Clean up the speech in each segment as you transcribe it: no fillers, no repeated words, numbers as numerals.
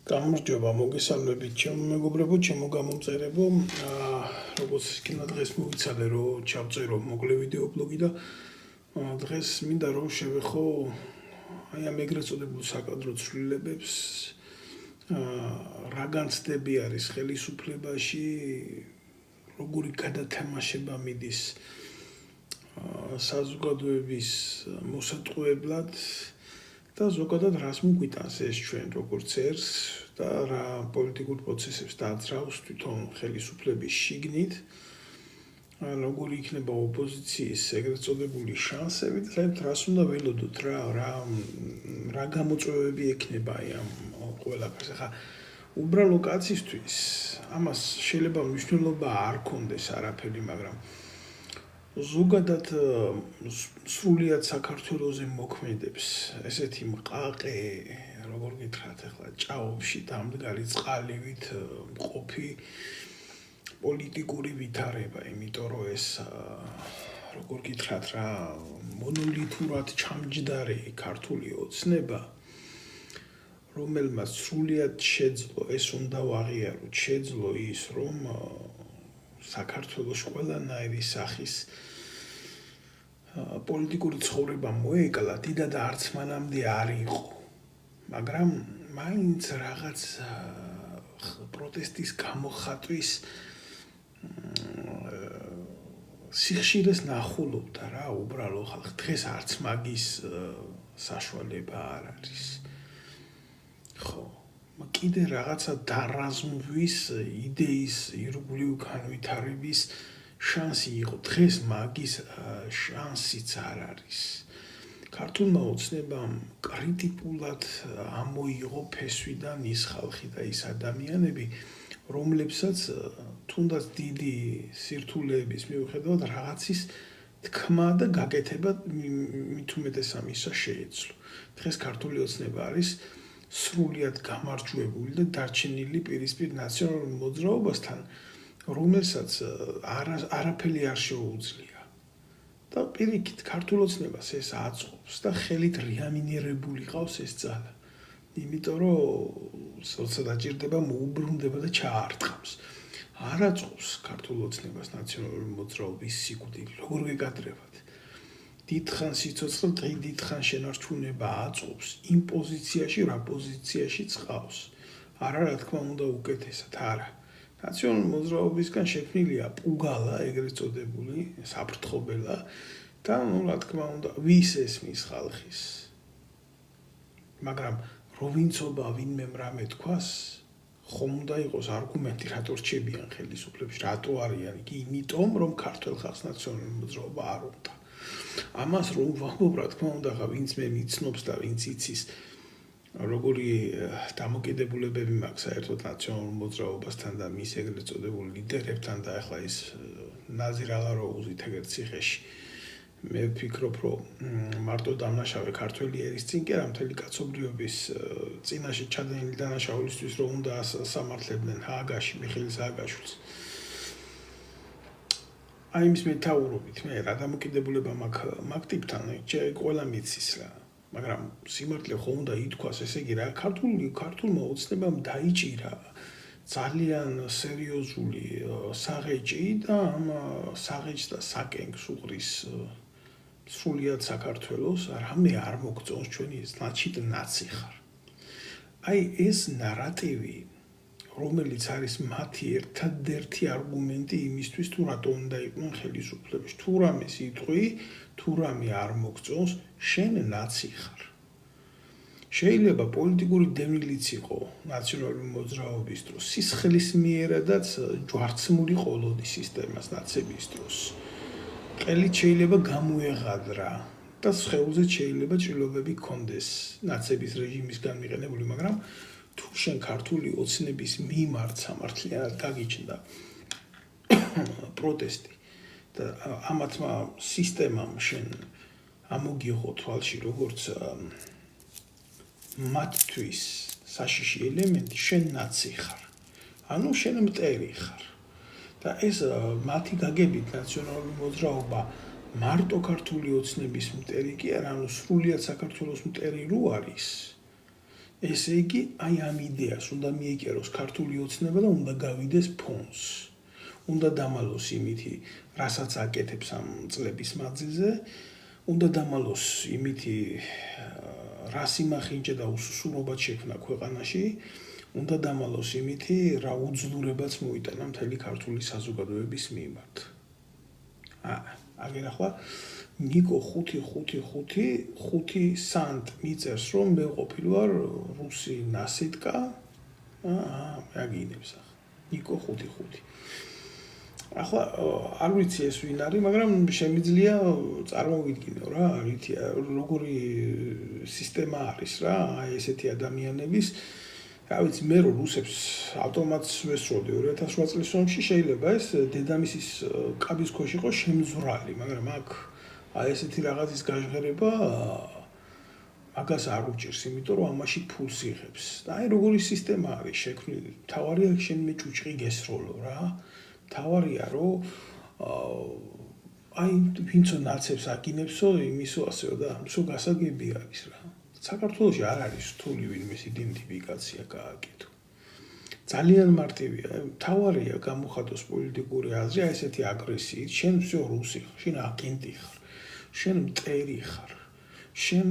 გამარჯობა, მოგესალმებით ჩემო მეგობრებო, ჩემო გამომწერებო. როგორც იქნება დღეს მოვიცალე რომ ჩავწერო მოკლე ვიდეო ბლოგი და დღეს მინდა რომ შევეხო აი ამ ეგრეთ წოდებულ საკადრო ცვლილებებს რა განცდები არის ხელისუფლებაში, როგორი გადათამაშება მიდის საზოგადოების მოსატყუებლად და ზოგადად რას მოგვიტანს ეს ჩვენ როგორც ერს და რა პოლიტიკურ პროცესებს დაძრავს თვითონ ხელისუფლების შიგნით, როგორი იქნება ოპოზიციის ეგრეთ წოდებული შანსები და საერთოდ რას უნდა ველოდოთ, რა გამოწვევები ექნება ამ ყველაფერს. ახლა უბრალო კაცისთვის ამას შეიძლება მნიშვნელობა არ ქონდეს არაფერი, მაგრამ ზოგადად სრულიად საქართველოზე მოქმედებს ესეთი მყაყე, როგორ გითხრათ, ახლა ჭაობში დამდგარი წყალივით მყოფი პოლიტიკური ვითარება, იმიტომ რომ ეს როგორ გითხრათ რა მონოლითურად ჩამჯდარი ქართული ოცნება, რომელმაც სრულიად შეძლო, ეს უნდა ვაღიაროთ, შეძლო ის, რომ საქართველოს ყველანაირი სახის პოლიტიკური ცხოვრება მოეკლა, დიდად არც მანამდე არ იყო, მაგრამ მაინც რაღაც პროტესტის გამოხატვის სიხშირეს ნახულობდა რა უბრალო ხალხი. დღეს არც მაგის საშუალება არ არის. ხო, კიდე რაღაცა დარაზმვის იდეის ირგვლივ განვითარების შანსი იყო. დღეს მაგის შანსიც არ არის. ქართულმა ოცნებამ კრიტიკულად ამოიღო ფესვიდან ის ხალხი და ის ადამიანები, რომლებსაც თუნდაც დიდი სირთულეების მიუხედავად რაღაცის თქმა და გაკეთება მით უმეტეს ამისა შეეძლო. დღეს ქართული ოცნება არის სრულიად გამარჯვებული და დარჩენილი პირისპირ ნაციონალურ მოძრაობასთან, რომელსაც არაფერი არ შეუძლია. და პირიქით ქართულ ოცნებას ეს აწყობს და ხელით რეანიმირებული ყავს ეს ძალა. იმიტომ რომ როცა დაჭირდება მოუბრუნდება და ჩაარტყამს. არ აწყობს ქართულ ოცნებას ნაციონალური მოძრაობის სიკვდილი, როგორ გეკადრებათ. დიდხან სიცოცხლე დიდხან შენარჩუნება აწყობს იმ პოზიციაში, რა პოზიციაშიც ყავს. არა რა თქმა უნდა უკეთესად, არა. ნაციონალური მოძრაობისგან შექმნილია პუგალა, ეგრეთ წოდებული, საფრთხობელა და რა თქმა უნდა, ვის ესმის ხალხის. მაგრამ როვინცობა ვინმემ რამე თქვას, ხომ უნდა იყოს არგუმენტი, რატო რჩებიან ხელისუფლებში, რატო არიან იგი, იმიტომ რომ ქართველ ხალხს ნაციონალური მოძრაობა არ უნდა. ამას რომ ვამბობ, რა თქმა უნდა, ვინც მე მიცნობს და ვინც იცის, როგორი დამოკიდებულებები მაქვს საერთოდ ნაციონალურ მოძრაობასთან და მის ეგრეთ წოდებულ ლიდერებთან და ახლა ის ნაზირ ალაროუზით ეგრეთ ციხეში. მე ვფიქრობ, რომ მარტო დამნაშავე ქართველი ერის წინ კი არა, მთელი კაცობრიობის წინაშე ჩადენილი დანაშაულისთვის რომ უნდა სამართლებდნენ ჰააგაში მიხეილ სააკაშვილს. აი იმის მეთაურობით მე რა დამოკიდებულება მაგ ტიპთან ყველა მიცის რა. მაგრამ სიმართლე ხომ უნდა ითქვას, ესე იგი რა ქართულმა ოცნებამ დაიჭირა ძალიან სერიოზული საღეჭი და ამ საღეჭს და საკენგს უყრის სრულიად საქართველოს, რამე არ მოგწონს ჩვენი значит ნაცი ხარ. აი ეს ნარატივი, რომელიც არის მათი ერთადერთი არგუმენტი იმისთვის, თუ რატო უნდა იყვნენ ხელისუფლებში. თუ რამეს იტყვი, თუ რამე არ მოგწონს, შენ ნაცი ხარ. შეიძლება პოლიტიკური დევნილიც იყო ნაციონალური მოძრაობის დროს, სისხლისმიერადაც ჯვარცმული ყოლოდი სისტემას ნაცების დროს. ყელით შეიძლება გამოეღადრა და სხეულზე შეიძლება ჭრილობები ჰქონდეს ნაცების რეჟიმისგან მიყენებული, მაგრამ თუ შენ ქართული ოცნების მიმართ სამართლიანად გაგიჩნდა პროტესტი და ამათმა სისტემამ შენ ამოგიღო თვალში როგორც მათთვის საშიში ელემენტი, შენ ნაცი ხარ. ანუ შენ მტერი ხარ. და ეს მათი გაგებით ნაციონალური მოძრაობა მარტო ქართული ოცნების მტერი კი არა, ანუ სრულიად საქართველოს მტერი რო არის. ესე იგი, აი ამ იდეას უნდა მიეკეროს ქართული ოცნება და უნდა გავიდეს ფონს. უნდა დამალოს იმითი, რასაც აკეთებს ამ წლების მანძილზე, უნდა დამალოს იმითი, რას იმახინჯა და უსუსურობად შექმნა ქვეყანაში, უნდა დამალოს იმითი, რა უძლურებაც მოიტანა მთელი ქართული საზოგადოების მიმართ. აგერ ახლა ნიკო 5 სანტ მიწერს, რომ მე ყოფილი ვარ რუსი ნასიტკა, აგინებს ახლა. ნიკო 5. ახლა არ ვიცი ეს ვინ არის, მაგრამ შემიძლია წარმოვიდგინო რა, როგორი სისტემა არის რა, აი ესეთი ადამიანების, რა ვიცი, მე რო რუსებს ავტომატს ვესროდი 2008 წლის ომში, შეიძლება ეს დედამისის კაბის ქვეშ იყო შემძვრალი, მაგრამ აქ აი ესეთი რაღაცის გაჟღერება მაგას არ უჭირს, იმიტომ რომ ამაში ფულს იღებს. და აი როგორი სისტემა არის შექმნილი, თავარია შენ მე ჭუჭყი გესროლო რა. თავარია რომ აი ვინცო ნაცებს აკინებსო, იმისო ასეო და ამისო გასაგები არის რა. საქართველოში არ არის რთული ვინმეს იდენტიფიკაცია გააკეთო. ძალიან მარტივია, თავარია გამოხატოს პოლიტიკური აზრი, აი ესეთი აგრესიით, შენ всё რუსი ხარ, შენ აგენტი ხარ, შენ მტერი ხარ, შენ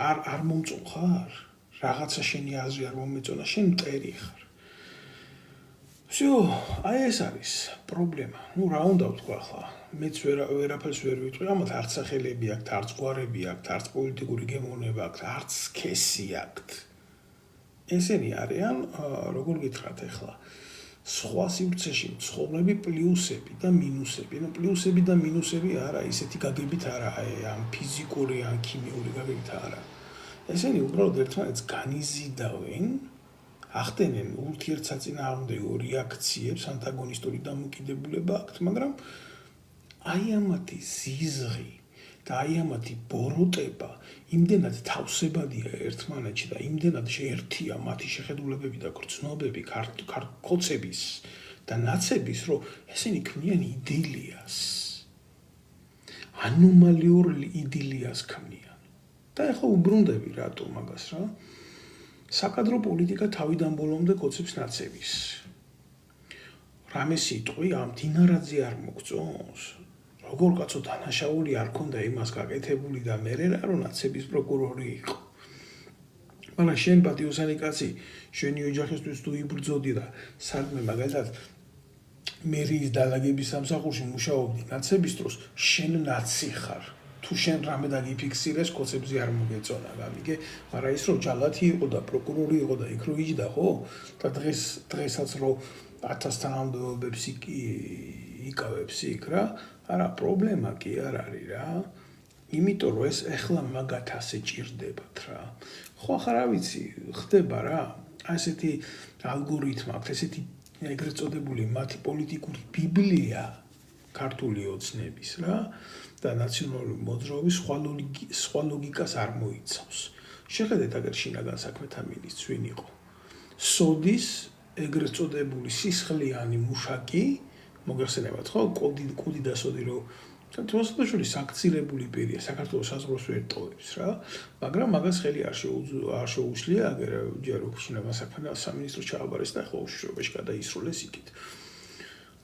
არ მომწონხარ, რაღაცა შენი აზრი არ მომეწონა, შენ მტერი ხარ. всё, აი ეს არის პრობლემა. ნუ რა უნდა ვთქვა ახლა? მეც ვერაფერს ვერ ვიტყვი, ამათ არც სახელები აქვთ, არც გვარები აქვთ, არც პოლიტიკური გემოვნება აქვთ, არც სქესი აქვთ. ესენი არიან, როგორ გითხრათ ახლა, სხვა სივრცეში მცხოვრები პლუსები და მინუსები. ნუ პლუსები და მინუსები არა, ისეთი გაგებით არა, ამ ფიზიკური, ან ქიმიური გაგებით არა. ესენი უბრალოდ ერთმანეთს განიზიდავენ, ახდენენ ურთიერთსაწინააღმდეგო რეაქციებს, ანტაგონისტური დამოკიდებულება აქვთ, მაგრამ აი ამათი ზიზღი და აი ამათი ბოროტება იმდენად თავსებადია ერთმანეთში და იმდენად ერთია მათი შეხედულებები და გრძნობები ქოცების და ნაცების, რომ ესენი ქმნიან იდილიას. ანომალიურ იდილიას ქმნიან. და ახლა უბრუნდები რატო მაგას რა? საკადრო პოლიტიკა თავიდან ბოლომდე კოცებს ნაცების. რამე სიტყვი ამ დინარაძე არ მოგწონს? როგორ კაცო დანაშაული არ ქონდა იმას გაკეთებული და მე რა რომ ნაცების პროკურორი იყო. მაგრამ შენ პატიოსანი კაცი, შენი ოჯახისთვის თუ იბრძოდი და სადმე მაგალითად მერიის დალაგების სამსახურში მუშაობდი ნაცების დროს, შენ ნაცი ხარ. თუ შენ რამე დაგიფიქსირეს, კოცებზე არ მოგეწონა, გამიგე, მაგრამ ის რომ ჯალათი იყო და პროკურორი იყო და იქ რო იჯდა, ხო? და დღესაც რო 1000 თანამდებობებს იკავებს იქ რა, არა პრობლემა კი არ არის რა. იმიტომ რომ ეს ეხლა მაგათ ასე ჭირდებათ რა. ხო ახლა რა ვიცი, ხდება რა. ასეთი ალგორითმა აქვს, ესეთი ეგრეთ წოდებული მათი პოლიტიკური ბიბლია ქართული ოცნების რა. და ნაციონალური მოძრაობის სხვა ლოგიკას არ მოიცავს. შეხედეთ აგერ შინაგან საქმეთა მინისტრს ვინ იყო. სოდის ეგრეთ წოდებული სისხლიანი მუშაკი, მოგეხსენებათ ხო, კუდი და სოდი რო თვალსაჩინო საქცირებული პირია, საქართველოს საზღვრებს ვერ ტოვებს რა, მაგრამ მაგას ხელი არ შეუძლია, აგერ ჯერ შინაგან საქმეთა სამინისტრო ჩააბარეს და ახლა უშიშრობაში გადაისროლეს იქით.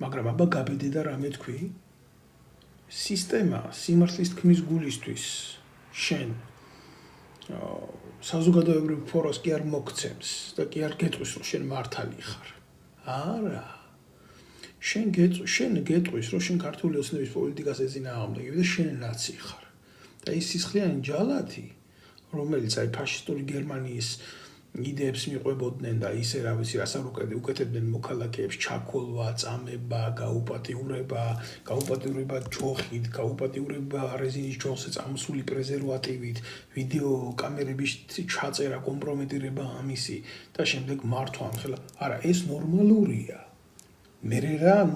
მაგრამ აბა გაბედე და რამე თქვი? სისტემა სიმართლის თქმის გულისთვის შენ საზოგადოებრივ ფორას კი არ მოგცემს და კი არ გეტყვის რომ შენ მართალი ხარ. არა. შენ გეტყვის რომ შენ ქართული ოცნების პოლიტიკას ეწინააღმდეგები და შენ ნაცი ხარ. და ის სისხლიანი ჯალათი, რომელიც აი ფაშისტური გერმანიის იდეებს მიყვებოდნენ და ისე რა ვიცი რას არ უკეთებდნენ მოქალაქეებს, ჩაქოლვა, წამება, გაუპატიურება ჯოხით, გაუპატიურება რეზინის ჯოხზე წამოსული პრეზერვატივით, ვიდეო კამერების ჩაწერა, კომპრომეტირება ამისი და შემდეგ მართვა ამხელა. არა, ეს ნორმალურია. მე რა,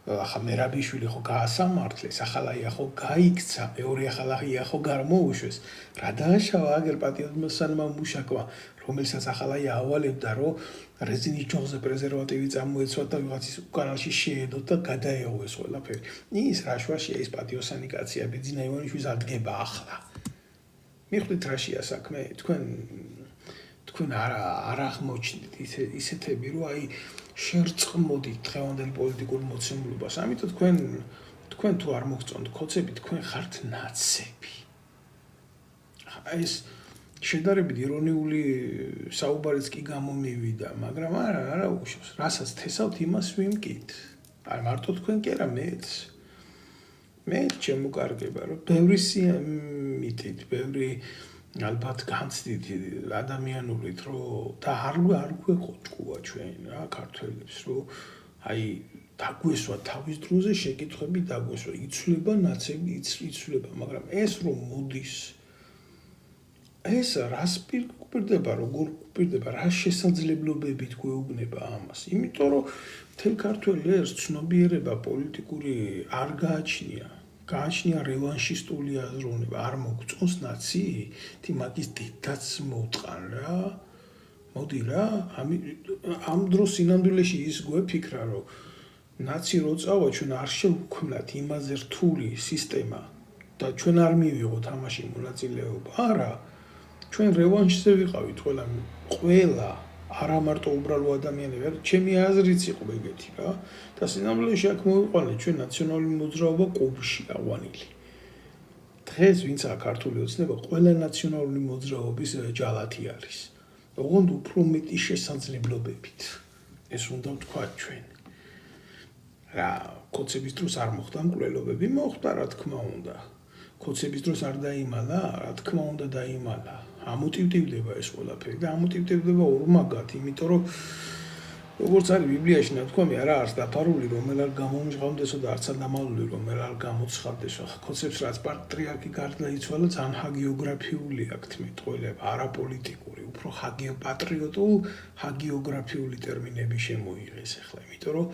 ახლა მერაბიშვილი ხო გაასამართლეს, ახალაია ხო გაიქცა, მეორე ახალაია ხო გარმოუშვეს. რა დააშავა აგერ პატიოსანმა მუშაკმა, რომელსაც ახალაია ავალებდა, რომ რეზინის ჯოხზე პრეზერვატივი წამოეცვა და ვიღაცის უკანალში შეედო და გადაეღოს ყველაფერი. ის რაშვაშია ის პატიოსანი კაცია, ბეძინა ივანიშვილს ადგება ახლა. მიხვდით რაშია საქმე, თქვენ თქვენ არ აღმოჩნდით ისეთები, რომ აი შერწყმოდით დღევანდელ პოლიტიკურ მოცემულობას. ამიტომ თქვენ თუ არ მოგწონთ კოცები, თქვენ ხართ ნაცები. ეს შედარებით ირონიული საუბარიც კი გამომივიდა, მაგრამ არა უშავს. რასაც თესავთ, იმას ვიმკით. არ მარტო თქვენ კი არა, მეც შემოკარგება, რომ ბევრი მიტით, ბევრი ალბათ განცდით ადამიანურით, რომ და არ გვეყოჭკუა ჩვენ რა ქართველებს, რომ აი დაგვესვა თავის დროზე შეკითხვები დაგვესვა, იცვლება ნაცები, იცვლება, მაგრამ ეს რომ მოდის ეს რას პირდება, როგორ პირდება, რა შესაძლებლობებით გვეუბნება ამას? იმიტომ რომ მთელ ქართველ ერს ცნობიერება პოლიტიკური არ გააჩნია რევანშისტული აზროვნება, არ მოგწონს ნაცი, თი მაგის დიდაც მოვტყან რა. მოდი რა, ამ დროს სინამდვილეში ის გვეფიქრა, რომ ნაცი რო წავა, ჩვენ არ შევქმნათ იმაზე რთული სისტემა და ჩვენ არ მივიღოთ ამაში მონაწილეობა. არა, ჩვენ რევანშზე ვიყავით ყველა არა მარტო უბრალო ადამიანები, ჩემი აზრიც იყო ეგეთი რა. და სინამდვილეში აქ მოვიყვანეთ ჩვენ ნაციონალური მოძრაობა ყუბში აღვანილი. დღეს ვინც აქ ქართული ოცნება, ყველა ნაციონალური მოძრაობის ჯალათი არის. ოღონდ უფრო მეტი შესაძლებლობებით. ეს უნდა ვთქვა ჩვენ. რა, კოცების დროს არ მოხდა მკვლელობები, მოხდა რა თქმა უნდა. კოცების დროს არ დაიმალა, რა თქმა უნდა დაიმალა. ამოტივტივდება ეს ყველაფერი და ამოტივტივდება ორმაგად, იმიტომ რომ როგორც არის ბიბლიაში ნათქვამი, არა არის დაფარული, რომელ არ გამომჟღავნდესო და არც დამალული, რომელ არ გამოცხადდესო. კოცებს რაც პატრიარქი გარდაიცვალა, ძალიან ჰაგიოგრაფიული აქ მეტყველება, არაპოლიტიკური, უფრო ჰაგიოგრაფიული ტერმინები შემოიღეს ახლა, იმიტომ რომ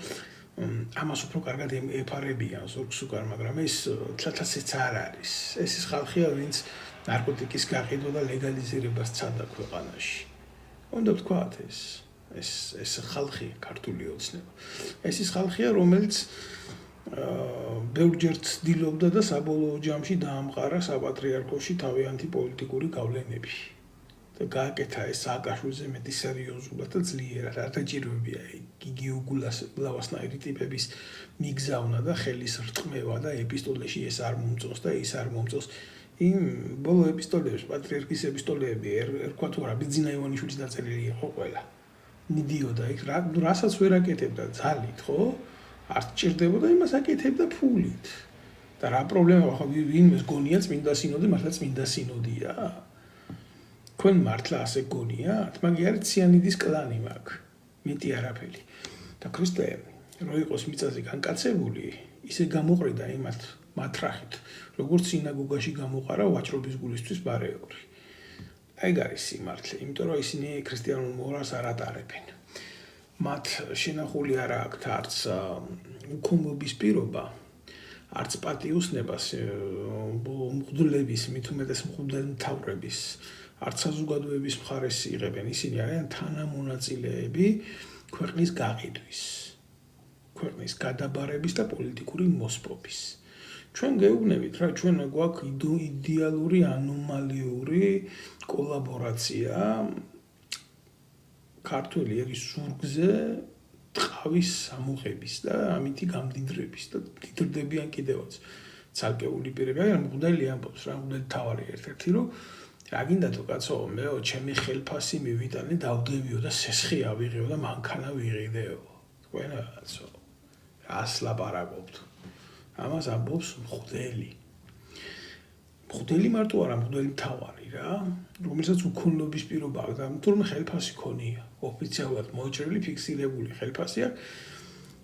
ამას უფრო კარგად ეფარებიან ზოგს უკან, მაგრამ ეს თათასეც არ არის. ეს ის ხალხია, ვინც ნარკოტიკის გაყიდვა და ლეგალიზირებას სცადა ქვეყანაში. უნდა ვთქვათ ეს ხალხი ქართული ოცნება. ეს ის ხალხია, რომელიც ბევრჯერ ცდილობდა და საბოლოო ჯამში დაამყარა საპატრიარქოში თავიანთი პოლიტიკური გავლენები. და გააკეთა ეს სააკაშვილზე მეტი სერიოზულად და ძლიერად. არ დაჭირვებია იგი უგულასნაირი ტიპების მიგზავნა და ხელის რტყმევა და ეპისტოლეში ეს არ მომწონს და ის არ მომწონს. იმ ბოლო ეპისტოლეებში, პატრიარქის ეპისტოლეები, ერქვა თუ არა, ბიძინა ივანიშვილის დაწერილი იყო ყველა. მიდიოდა იქ, რასაც ვერ აკეთებდა ძალით, ხო? არ სჭირდებოდა იმას აკეთებდა ფულით. და რა პრობლემა ხო ვინმეს გონია წმინდა სინოდი, მართლა წმინდა სინოდია? თქვენ მართლა ასე გონიათ? მაგი არის ციანიდის კლანი მაგ. მეტი არაფერი. და ქრისტე რო იყოს მიწაზე განკაცებული, ისე გამოყრიდა მათ რახით, როგორც სინაგოგაში გამოყარა ვაჭრობის გულისთვის ბარეური. აი არის სიმართლე, იმიტომ რომ ისინი ქრისტიანულ მორალს არ ატარებენ. მათ შენახული არ აქვთ არც უქომობის პირობა, არც პატიოსნებას, მღვდლების, მით უმეტეს მღვდელმთავრების, არც საზოგადოების მხარეს იღებენ. ისინი არიან თანამონაწილეები ქვეყნის გაყიდვის, ქვეყნის გადაბარების და პოლიტიკური მოსპობის. ჩვენ გეუბნებით რა, ჩვენ გვაქვს იდეალური ანომალიური კოლაბორაცია ქართული ერის ზურგზე ტყავის ამოღების და ამითი გამდიდრების და დიდრდებიან კიდევაც ცალკეული პირები. აი მღვდელი ამბობს რა, მღვდელი თავარი ერთ-ერთი, რომ რა გინდა თუ კაცო, მეო ჩემი ხელფასი მივიტანე, დავდევიო და სესხი ავიღეო და მანქანა ვიღიდეო. თქვენ კაცო, რას ლაპარაკობთ? ამას ამბობს მღვდელი. მღვდელი მარტო არა, მღვდელი მთავარი რა, რომელსაც უქონლობის პირობა აქვს და თურმე ხელფასი ქონია. ოფიციალურად მოჭრილი ფიქსირებული ხელფასი აქვს.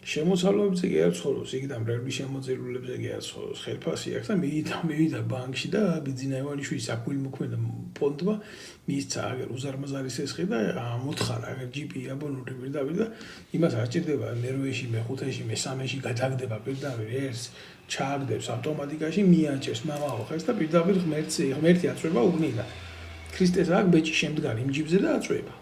შემოსავლებზე კი არ ცხოვრობს, იქიდან მრევლის შემოწირულებზე კი არ ცხოვრობს, ხელფასი აქვს და მივიდა ბანკში და ბიძინა ივანიშვილის აკვილმოქმედა ფონდმა მისცა აგერ უზარმაზარი სესხი და მოთხარა აგერ ჯიპი აბონური პირდაპირ და იმას არ ჭირდება მერვეში, მეხუთეში, მესამეში გადაგდება პირდაპირ ეს ჩააგდებს ავტომატიკაში მიაჭერს მამაო ხერს და პირდაპირ ღმერთი აწვება უბნიდან. ქრისტეს აქ ბეჭი შემდგარ იმ ჯიპზე და აწვება.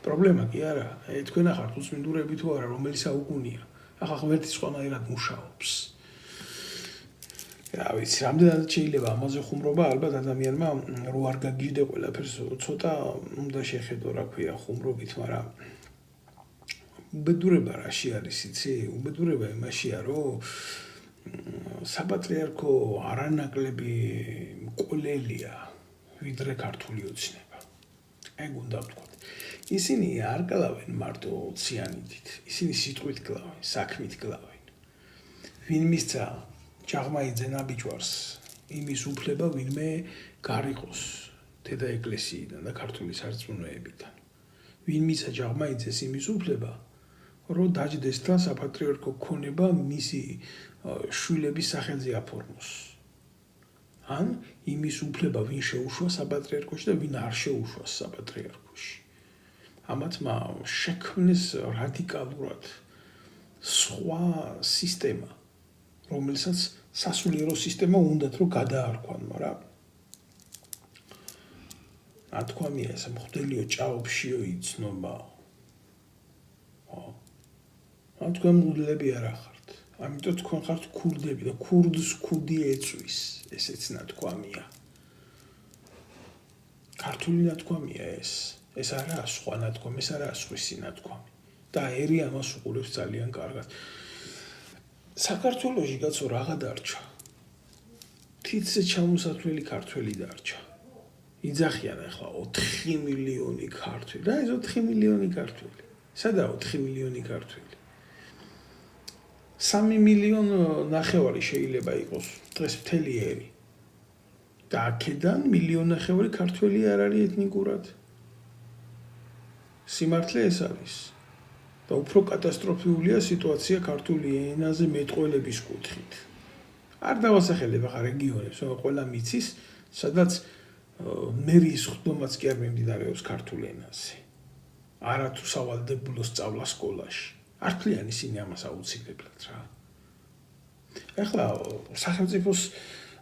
პრობლემა კი არა, თქვენ ახართ უწმინდურები თუ არა, რომელი საუკუნია. ახლა ღმერთი სხვანაირად მუშაობს. რა ვიცი, რამდენად შეიძლება ამაზე ხუმრობა, ალბათ ადამიანმა რო არ გაგიჟდე ყველაფერს ცოტა უნდა შეხედო, რა ქვია, ხუმრობით, მაგრამ უბედურება რაში არის, იცი? უბედურება იმაშია, რომ საპატრიარქო არანაკლები მკვლელია, ვიდრე ქართული ოცნება. ეგ უნდა ვთქვათ. ისინი არ კლავენ მარტო ციანიდით, ისინი სიტყვით კლავენ, საქმით კლავენ. ვინ მისცა ჯაღმაიძე ნაბიჯვარს იმის უფლება, ვინმე გარიყოს დედა ეკლესიიდან და ქართული სარწმუნოებიდან. ვინ მისცა ჯაღმაიძეს იმის უფლება, რომ დაჯდეს და საპატრიარქო ქონება მისი შვილების სახელზე აფორმოს. ან იმის უფლება, ვინ შეუშვა საპატრიარქოში და ვინ არ შეუშვას საპატრიარქოში. ამათმა შექმნეს რადიკალურად სხვა სისტემა, რომელსაც სასულიერო სისტემა უნდათ რომ გადაარქვან, მაგრამ ათქვამია ეს მღვდელიო ჭაობშიო იცნობა. თქვენ მღვდლები არ ახართ. ამიტომ თქვენ ხართ ქურდები და ქურდს ქუდი ეწვის, ესეც ნათქვამია. ქართული ნათქვამია ეს. ეს არაა სხვა ნათქვამი, ეს არაა სხვისი ნათქვამი. და ერი ამას უყურებს ძალიან კარგად. საქართველოში კაცო რაღა დარჩა. თითზე ჩამოსათვლელი ქართველი დარჩა. იძახიან ახლა 4 მილიონი ქართველი. რა ეს 4 მილიონი ქართველი? სადაა 4 მილიონი ქართველი? 3 მილიონი ნახევარი შეიძლება იყოს დღეს მთელი ერი. და აქედან 1,5 მილიონი ქართველი არ არის ეთნიკურად. სიმართლე ეს არის. და უფრო კატასტროფიულია სიტუაცია ქართული ენაზე მეტყველების კუთხით. არ დავასახელებ ახლა რეგიონებს, მაგრამ ყველა მიცის, სადაც მერის ხდომაც კი არ მიმდინარეობს ქართულ ენაზე. არა თუ სავალდებულო სწავლა სკოლაში. არ თვლიან ისინი ამას აუცილებლად რა. ახლა სახელმწიფოს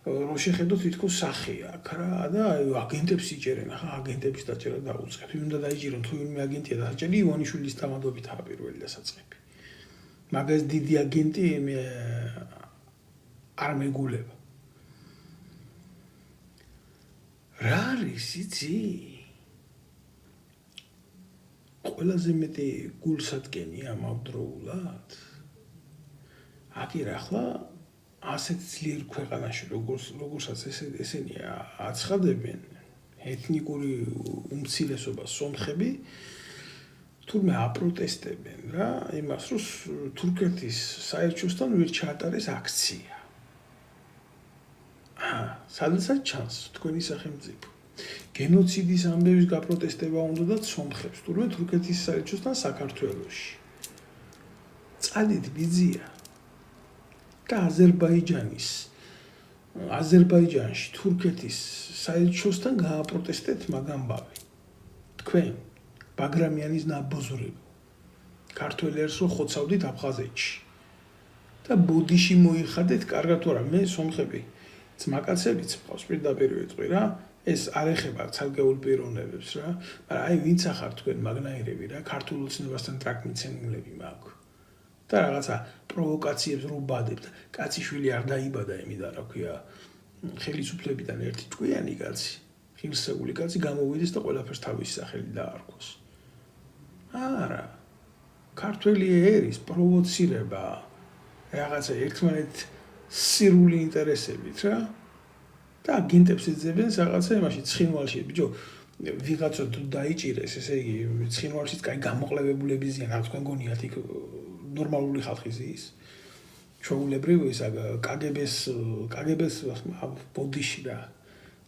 რო შეხედოთ თითქოს სახეა აქ რა და აგენტებს იჭერენ, ახლა აგენტების დაჭერა დაუწყებ. უნდა დაიჭირონ თუ ვინმე აგენტია დაჭერი ივანიშვილის დამადობითაა პირველი დასაწყები. მაგას დიდი აგენტი არ მეგულება. რა არის იცი? ყველაზე მეტი გულსადგენი ამავდროულად. აკირ ახლა ასეთ ძლიერ ქვეყანაში როგორცაც ესენი აცხადებენ ეთნიკური უმცირესობა სომხები თურმე აპროტესტებენ რა იმას რომ თურქეთის საელჩოსთან ვერ ჩაატარეს აქცია. სადაც ჩანს თქვენი სახელმწიფო გენოციდის ამბების გაპროტესტება უნდათ სომხებს თურმე თურქეთის საელჩოსთან საქართველოში. წადით ბიძია და აზერბაიჯანში თურქეთის საელჩოსთან გააპროტესტეთ მაგ ამბავი. თქვენ ბაგრამიანის ნაბოზრები ქართველებს რო ხოცავდით აფხაზეთში და ბოდიში მოიხადეთ კარგად თუ არა მე სომხები ძმაკაცებიც მყავს პირდაპირ ვიტყვი რა ეს არ ეხება ცალკეულ პიროვნებებს რა მაგრამ აი ვინც ახარ თქვენ მაგნაირები რა ქართულ ოცნებასთან ტრაკმიცემულები მაქვს და რაღაცა პროვოკაციებს რო ბადებთ კაციშვილი არ დაიბადა იმიდან რა ქვია ხელისუფლებიდან ერთი ჭკვიანი კაცი ღირსეული კაცი გამოვიდეს და ყველაფერს თავისი სახელი დაარქვას არა ქართველი ერის პროვოცირება რაღაცა ერთმანეთ სირული ინტერესებით რა და აგენტებს ეძებენ რაღაცა იმაში ცხინვალში ბიჭო ვიღაცა თუ დაიჭირეს ესე იგი ცხინვალშიც კაი გამოყლებებულები ზიან რა თქვენ გონიათ იქ ნორმალური ხალხი ზის ჩვეულებრივ ისა კგბ-ს ბოდიში რა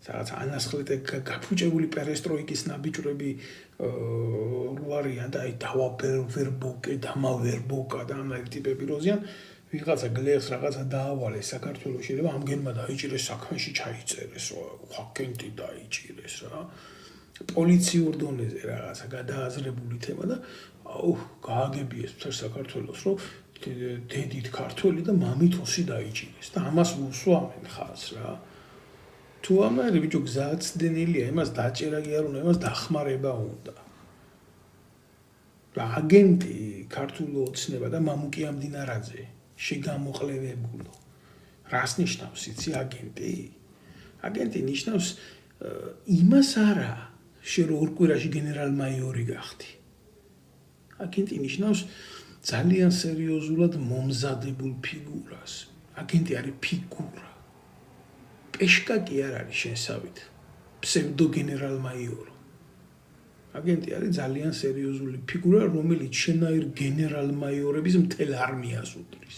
რაღაც ანასხლეტე გაფუჭებული პერესტროიკის ნაბიჯვრები რო არიან და აი დავავერბოკე დამავერბოკა და ამერი ტიპები როზიან ვიღაცა გლეხს რაღაცა დაავალეს საქართველოში და ამგენმა დაიჭირეს საქმეში ჩაიწერეს აგენტი დაიჭირეს რა პოლიციურ დონეზე რაღაცა გადააზრებული თემა და გააგებიეს მთელ საქართველოს რომ დედით ქართველი და მამით ოსი დაიჭირეს და ამას უსვამენ ხაზს რა თუ ამერი ბიჭო გზაცდენილია იმას დაჭერა კი არ უნდა იმას დახმარება უნდა რა აგენტი ქართულ ოცნება და მამუკი ამდინარაძე შეგამოყლებებულო რას ნიშნავს იცი აგენტი? აგენტი ნიშნავს იმას არა, შენ ორ კვირაში გენერალ-მაიორი გახდი. აგენტი ნიშნავს ძალიან სერიოზულად მომზადებულ ფიგურას. აგენტი არის ფიგურა. პეშკა კი არ არის შენსავით. ფსევდო გენერალ-მაიორო. აგენტი არის ძალიან სერიოზული ფიგურა, რომელიც შენაირ გენერალ-მაიორების მთელ არმიას უდრის.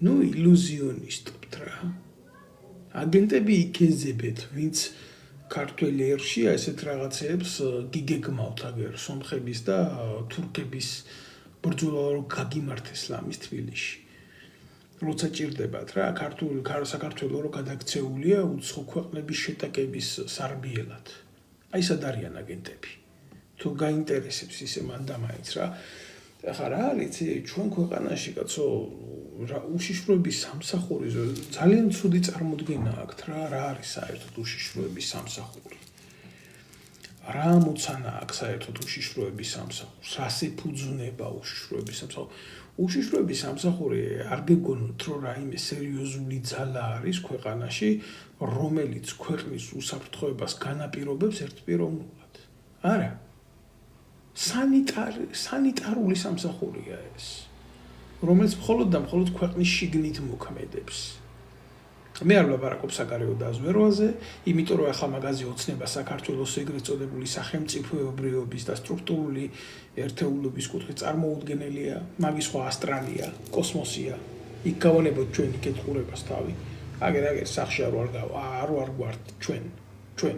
ნუ ილუზიონისტობთ რა. აგენტები იქეზებეთ, ვინც ქართველ ერში ესეთ რაღაცებს გიგეგმავთ აგერ სომხების და თურქების ბრძოლა რო გაგიმართეს ლამის თბილისში. როცა ჭირდებათ რა, საქართველო რო გადაქცეულია უცხო ქვეყნების შეტაკების სარბიელად. აი სად არიან აგენტები. თუ გაინტერესებს ისე მანდამაინც რა. ახლა რა არის ჩვენ ქვეყანაში კაცო უშიშროების სამსახური ძალიან ცუდი წარმოდგენა აქვს რა არის საერთოდ უშიშროების სამსახური. რა მოცანა აქვს საერთოდ უშიშროების სამსახურს, რას ეფუძნება უშიშროების სამსახური. უშიშროების სამსახური არ გეგონოთ რომ რაიმე სერიოზული ძალა არის ქვეყანაში, რომელიც ქვეყნის უსაფრთხოებას განაპირობებს ერთპიროვნულად. არა. სანიტარული სამსახურია ეს, რომელიც მხოლოდ და მხოლოდ ქვეყნის შიგნით მოქმედებს. მე არ ვლაპარაკობ საგარეო დაზვერვაზე, იმიტომ რომ ახლა მაგაზე ოცნება საქართველოს ეგრეთ წოდებული სახელმწიფოებრიობის და სტრუქტურული ერთეულობის კუთხით წარმოუდგენელია, მაგის სხვა ავსტრალია, კოსმოსია. იქ გავანებოთ ჩვენი კითხულებას თავი. აგერ სახში არ ვარგვართ ჩვენ.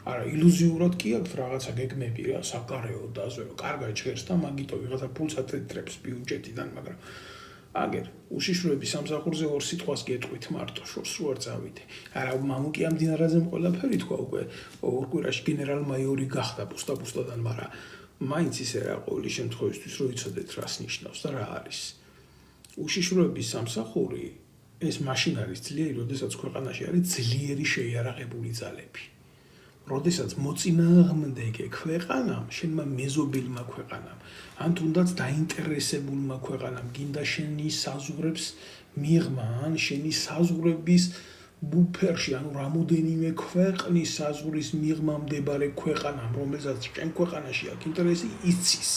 არა, ილუზიურად კი აქვს რაღაცა გეგმები რა, საგარეო დაზვერვა, კარგად ჭერს და მაგიტო ვიღაცა ფულს აწეტრებს ბიუჯეტიდან, მაგრამ აგერ უშიშროების სამსახურზე ორ სიტყვას გეტყვით მარტო, შორს რო არ წავიდე. არა, მამუკი ამდინარაძემ ყველაფერი თქვა უკვე, ორ კვირაში გენერალ-მაიორი გახდა პუსტადან, მაგრამ მაინც ისე რა ყოველი შემთხვევისთვის რო იცოდეთ რას ნიშნავს და რა არის. უშიშროების სამსახური ეს მაშინ არის ძლიერი, როდესაც ქვეყანაში არის ძლიერი შეიარაღებული ძალები. როდესაც მოწინააღმდეგე ქვეყანამ, შენმა მეზობელმა ქვეყანამ, ან თუნდაც დაინტერესებულმა ქვეყანამ გინდა შენი საზღვრებს მიღმა, ან შენი საზღვრების ბუფერში, ანუ რამოდენიმე ქვეყნის საზღვრის მიღმა მდებარე ქვეყანამ, რომელსაც შენ ქვეყანაში აქვს ინტერესი, იცის,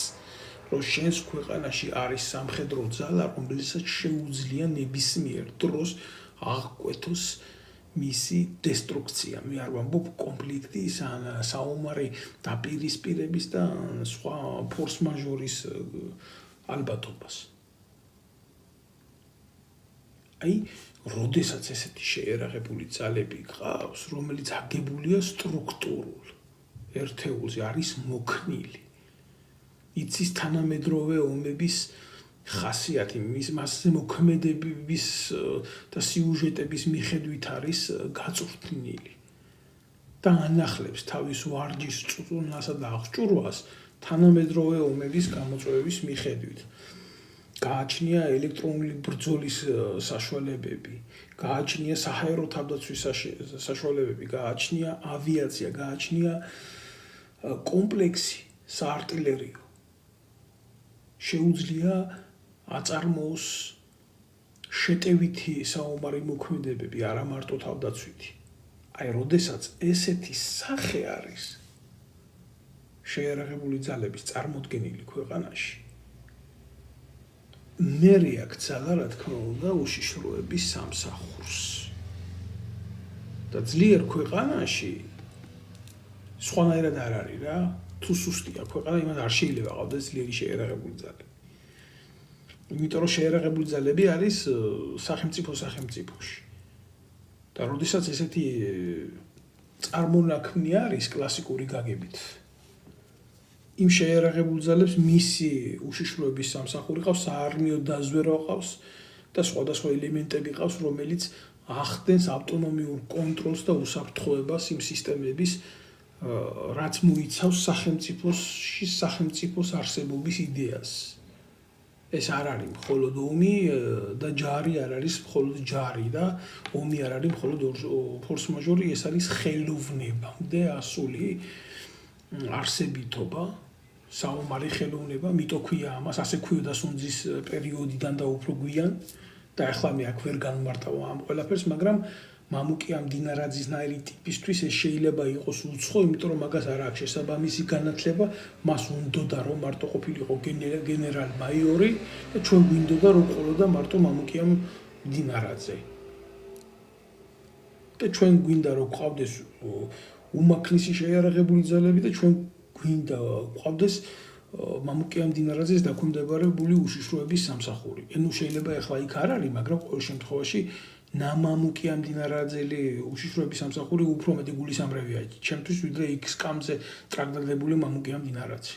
რომ შენს ქვეყანაში არის სამხედრო ძალა, რომელსაც შეუძლია ნებისმიერ დროს აღკვეთოს მისი დესტრუქცია. მე არ ვამბობ კონფლიქტის, საომარი დაპირისპირების და სხვა ფორს-მაჟორის ალბათობას. აი, როდესაც ესეთი შეიარაღებული ძალები გყავს, რომელიც აგებულია სტრუქტურულ ერთეულზე, არის მოქნილი. იცის თანამედროვე ომების ხასიათი, მასზე მოქმედების და სიუჟეტების მიხედვით არის გაწვრთნილი. და ანახლებს თავის ვარჯიშ წვრთნასა და აღჭურვას თანამედროვე ომების გამოწვევების მიხედვით. გააჩნია ელექტრონული ბრძოლის საშუალებები, გააჩნია საჰაერო თავდაცვის საშუალებები, გააჩნია ავიაცია, გააჩნია კომპლექსი საარტილერიო. შეუძლია აწარმოოს შეტევითი საომარი მოქმედებები, არა მარტო თავდაცვითი. აი, როდესაც ესეთი სახე არის შეიარაღებული ძალების წარმოდგენილი ქვეყანაში, მერე აქ ძალა, რა თქმა უნდა, უშიშროების სამსახურს. და ძლიერ ქვეყანაში სხვანაირად არ არის რა, თუ სუსტია ქვეყანა, იმას არ შეიძლება ყავდეს ძლიერი შეიარაღებული ძალები. იმიტომ რომ შეიარაღებული ძალები არის სახელმწიფოში. და როდესაც ესეთი წარმონაქმნი არის კლასიკური გაგებით, იმ შეიარაღებულ ძალებს მისი უშიშროების სამსახური ყავს, საარმიო დაზვერვა ყავს და სხვადასხვა ელემენტები ყავს, რომელიც ახდენს ავტონომიურ კონტროლს და უსაფრთხოებას იმ სისტემების, რაც მოიცავს სახელმწიფოს არსებობის იდეას. ეს არ არის მხოლოდ ომი და ჯარი არ არის მხოლოდ ჯარი და ომი არ არის მხოლოდ ფორს-მაჟორი, ეს არის ხელოვნებამდე ასული არსებითობა, საომარი ხელოვნება, მიტო ქვია ამას, ასე ქვიოდა სუნძის პერიოდიდან და უფრო გვიან და ახლა მე აქ ვერ განმარტავ ამ ყველაფერს, მაგრამ მამუკი ამ დინარაძისნაირი ტიპისთვის ეს შეიძლება იყოს უცხო, იმიტომ რომ მაგას არ აქვს შესაბამისი განათლება, მას უნდოდა რომ მარტო ყოფილიყო გენერალ-მაიორი და ჩვენ გვინდოდა რომ ყოლოდა მარტო მამუკიამ დინარაძე. და ჩვენ გვინდა რომ ყავდეს უმაქნისი შეიარაღებული ძალები და ჩვენ გვინდა ყავდეს მამუკიამ დინარაძეს დაქვემდებარებული უშიშროების სამსახური. ანუ შეიძლება ახლა იქ არ არის, მაგრამ ყოველ შემთხვევაში ნამამუკიამ დინარაძელი უშიშროების სამსახური უფრო მეტი გულისამრევია ჩემთვის, ვიდრე იქ სკამზე ტრაგდადებული მამუკიამ დინარაძე.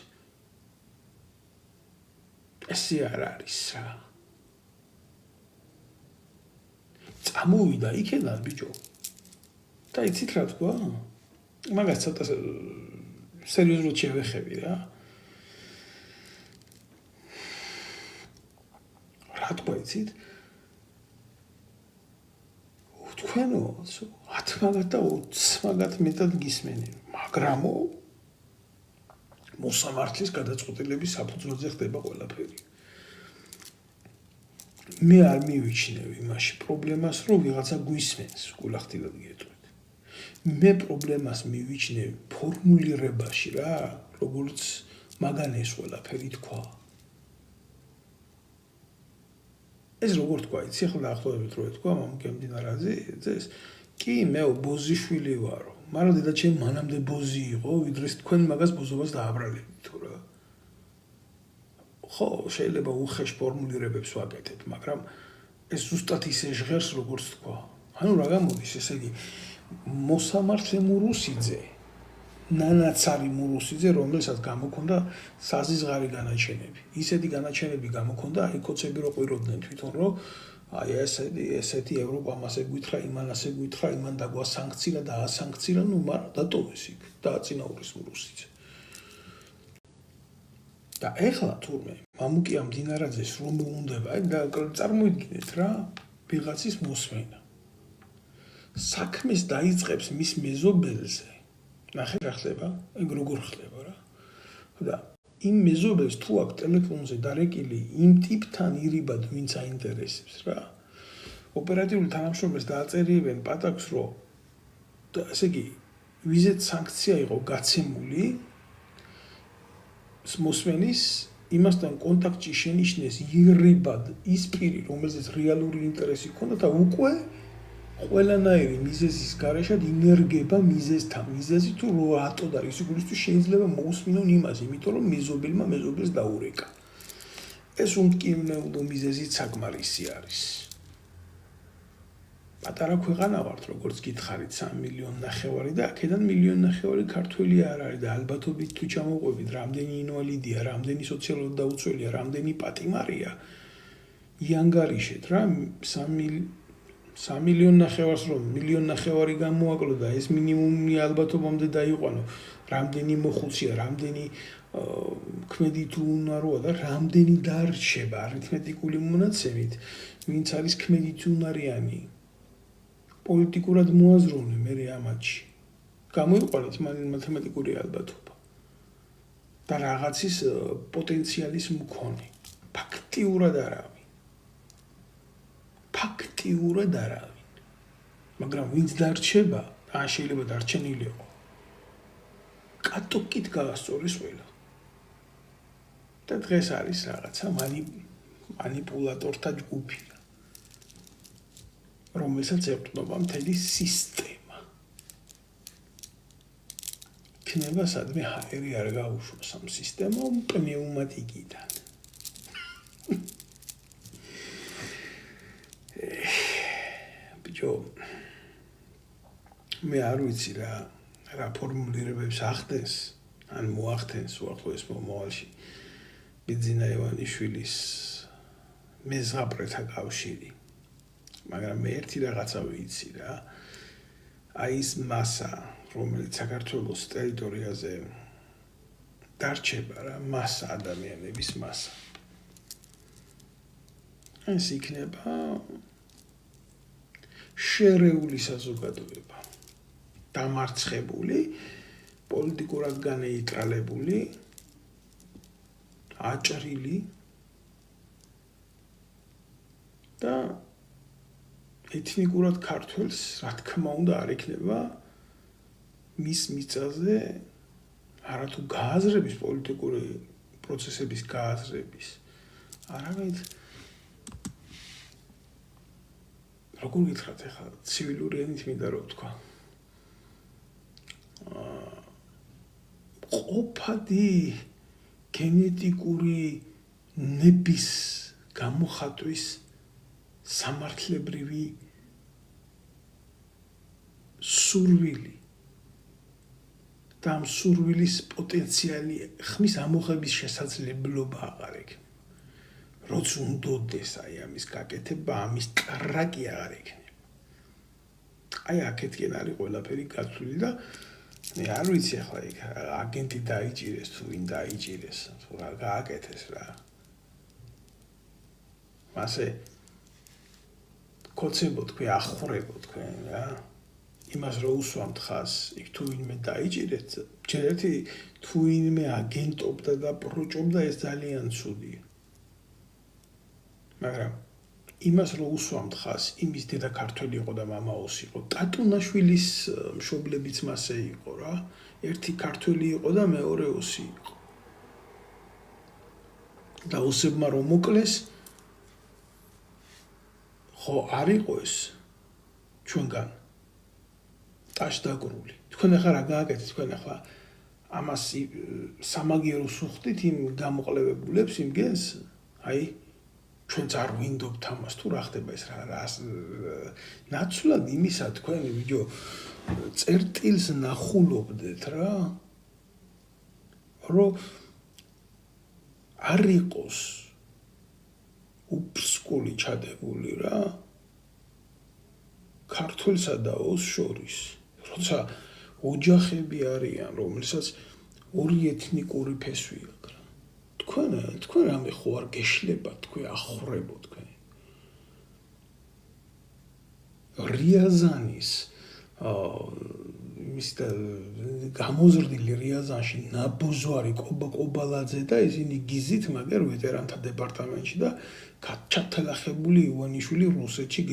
ესე არ არის რა. წამოვიდა იქიდან ბიჭო. და იცით რა თქვა? მაგას ცოტა სერიოზულად შევეხები რა. რა თქვა იცით? თქვენო 10 და 20 მეტად გისმენენ, მაგრამო მოსამართლის გადაწყვეტილების საფუძველზე ხდება ყველაფერი. მე არ მივიჩნევ იმაში პრობლემას, რომ ვიღაცა გვისმენს, გულახდილად გეტყვით. მე პრობლემას მივიჩნევ ფორმულირებაში რა, როგორც მაგან ეს ყველაფერი თქვა. ეს როგორ თქვა, იცი ახლა დაახლოებით რო ეთქვა მამუკიამ დინარაძეს, კი მე ბოზიშვილი ვარო, მაგრამ დედაჩემი მანამდე ბოზი იყო, ვიდრე თქვენ მაგას ბოზობას დააბრალებთ თუ რა. ხო, შეიძლება უხეშ ფორმულირებებს ვაკეთებ, მაგრამ ეს ზუსტად ისე ჟღერს, როგორც თქვა. ანუ რა გამოდის, ესე იგი, მოსამართლე მურუსიძე, ნანაცარი მურუსიძე, რომელსაც გამოქონდა საზიზღარი განაჩენები. ისეთი განაჩენები გამოქონდა, აი კოცები რო ყვიროდნენ თვითონ, რომ აი ესეთი ევროპა მასე გვითხრა, იმან ასე გვითხრა, იმან დაგვა სანქცია და ასანქცია, ნუ მაგრამ დატოვეს იქ, დააწინაურეს მურუსიძე. და ეხლა თურმე მამუკიამ დინარაძეს რომ უნდება, წარმოიდგინეთ რა, ვიღაცის მოსმენა. საქმეს დაიწყებს მის მეზობელზე. ნახე რა ხდება, ეგ როგორ ხდება რა. და იმ მეზობელს თუ აქვს ტელეფონზე დარეკილი იმ ტიპთან ირიბად, ვინც აინტერესებს რა. ოპერატიული თანამშრომლებს დააწერიებენ პატაკს, რომ ესე იგი, ვიზეთ სანქცია იყო გაცემული მოსმენის იმასთან კონტაქტში შენიშნეს ირიბად ის პირი, რომელზეც რეალური ინტერესი ჰქონდა და უკვე ყველანაირი მიზეზის გარეშე ინერგება მიზეზთან, მიზეზი თუ რატოდ არის იგულისთვის შეიძლება მოусმინონ იმას, იმიტომ რომ მეზობელმა მეზობელს დაურეკა. ეს უმტკივნეულო მიზეზით საკმარისი არის. პატარა ქვეყანა ვართ, როგორც გითხარით, 3,5 მილიონი და აქედან 1,5 მილიონი ქართველი არ არის და ალბათობით თუ ჩამოყვებით, რამდენი ინვალიდია, რამდენი სოციალურად დაუცველია, რამდენი პატიმარია, იანგარიშეთ რა, 3,5 მილიონს რომ 1,5 მილიონი გამოაკლო და ეს მინიმუმი ალბათობამდე დაიყვანო, რამდენი მოხუცია, რამდენი ქმედი თუ უნაროა და რამდენი დარჩება არითმეტიკული მონაცემით, ვინც არის ქმედი თუ უნარიანი. პოლიტიკურად მოაზროვნე მე ამათში. გამოიყვანეთ მათემატიკური ალბათობა. და რაღაცის პოტენციალის მქონე. ფაქტიურად არავინ. ფაქტიურად არავინ. მაგრამ ვინც დარჩება, ან შეიძლება დარჩენილიყო. კატოკით გაასწორის ყველა. და დღეს არის რაღაცა მანიპულატორთა ჯგუფი. რომელსაც ეყრდნობა მთელი სისტემა. იქნება სადმე ჰაერი არ გაუშვოს ამ სისტემამ პნეუმატიკიდან. ბიჭო, მე არ ვიცი რა ფორმულირებებს ახდენს, ან მოახდენს უახლოეს მომავალში ბიძინა ივანიშვილის მეზღაპრეთა კავშირი. მაგრამ მე ერთი რაღაცა ვიცი რა. აი ის მასა, რომელიც საქართველოს ტერიტორიაზე დარჩება რა, მასა ადამიანების მასა. ეს იქნება შერეული საზოგადოება. დამარცხებული, პოლიტიკურად განეიტრალებული, აჭრილი და ეთნიკურად ქართველს რა თქმა უნდა არ იქნება მის მიწაზე არათუ გააზრების პოლიტიკური პროცესების გააზრების არამედ როგორ გითხრათ ახლა ცივილური ენით მინდა რომ ვთქვა ყოფადი გენეტიკური ნების გამოხატვის სამართლებრივი სურვილი და ამ სურვილის პოტენციალი ხმის ამოღების შესაძლებლობა აღარ ექნება. როცა უნდოდეს აი ამის გაკეთება, ამის ტრაკი აღარ ექნება. აი აქეთკენ არის ყველაფერი გაცვლილი და მე არ ვიცი ახლა იქ აგენტი დაიჭირეს თუ ვინ დაიჭირეს, თუ რა გააკეთეს რა. მასე კოცებო თქვი ახურებო თქვენ რა. იმას რო უსვამთ ხას, იქ თუ ვინმე დაიჭირეთ, ჯერ ერთი თუ ვინმე აგენტობდა და პროჭობდა ეს ძალიან ცუდია. მაგრამ იმას რო უსვამთ ხას, იმის დედა ქართველი იყო და მამაოს იყო. ტატუნაშვილის მშობლებიც მასე იყო რა. ერთი ქართველი იყო და მეორე ოსი იყო. და ოსებმა რომ მოკლეს ხო არ იყო ეს ჩვენგან ტაშდაგრული. თქვენ ახლა რა გააკეთეთ? თქვენ ახლა ამას სამაგიეროს უხდით იმ გამოყლებებულებს იმგენს? აი ჩვენც არ ვინდობთ ამას თუ რა ხდება ეს რა ნაცვლად იმისა თქვენ ვიდეო წერტილს ნახულობდეთ რა რომ არ იყოს უფსკული ჩადებული რა ქართველსა და ოს შორის როცა ოჯახები არიან რომელსაც ორი ეთნიკური ფესვი აქვს თქვენ რამე ხო არ გეშლებათ თქვენ ახურებო თქვენ რიაზანის იმის და გამოზრდილი რიაზანში ნაბუზვარი ყობალაძე და ისინი გიზით მაგერ ვეტერანთა დეპარტამენტში და ჩათალახებული ივანიშვილი რუსეთში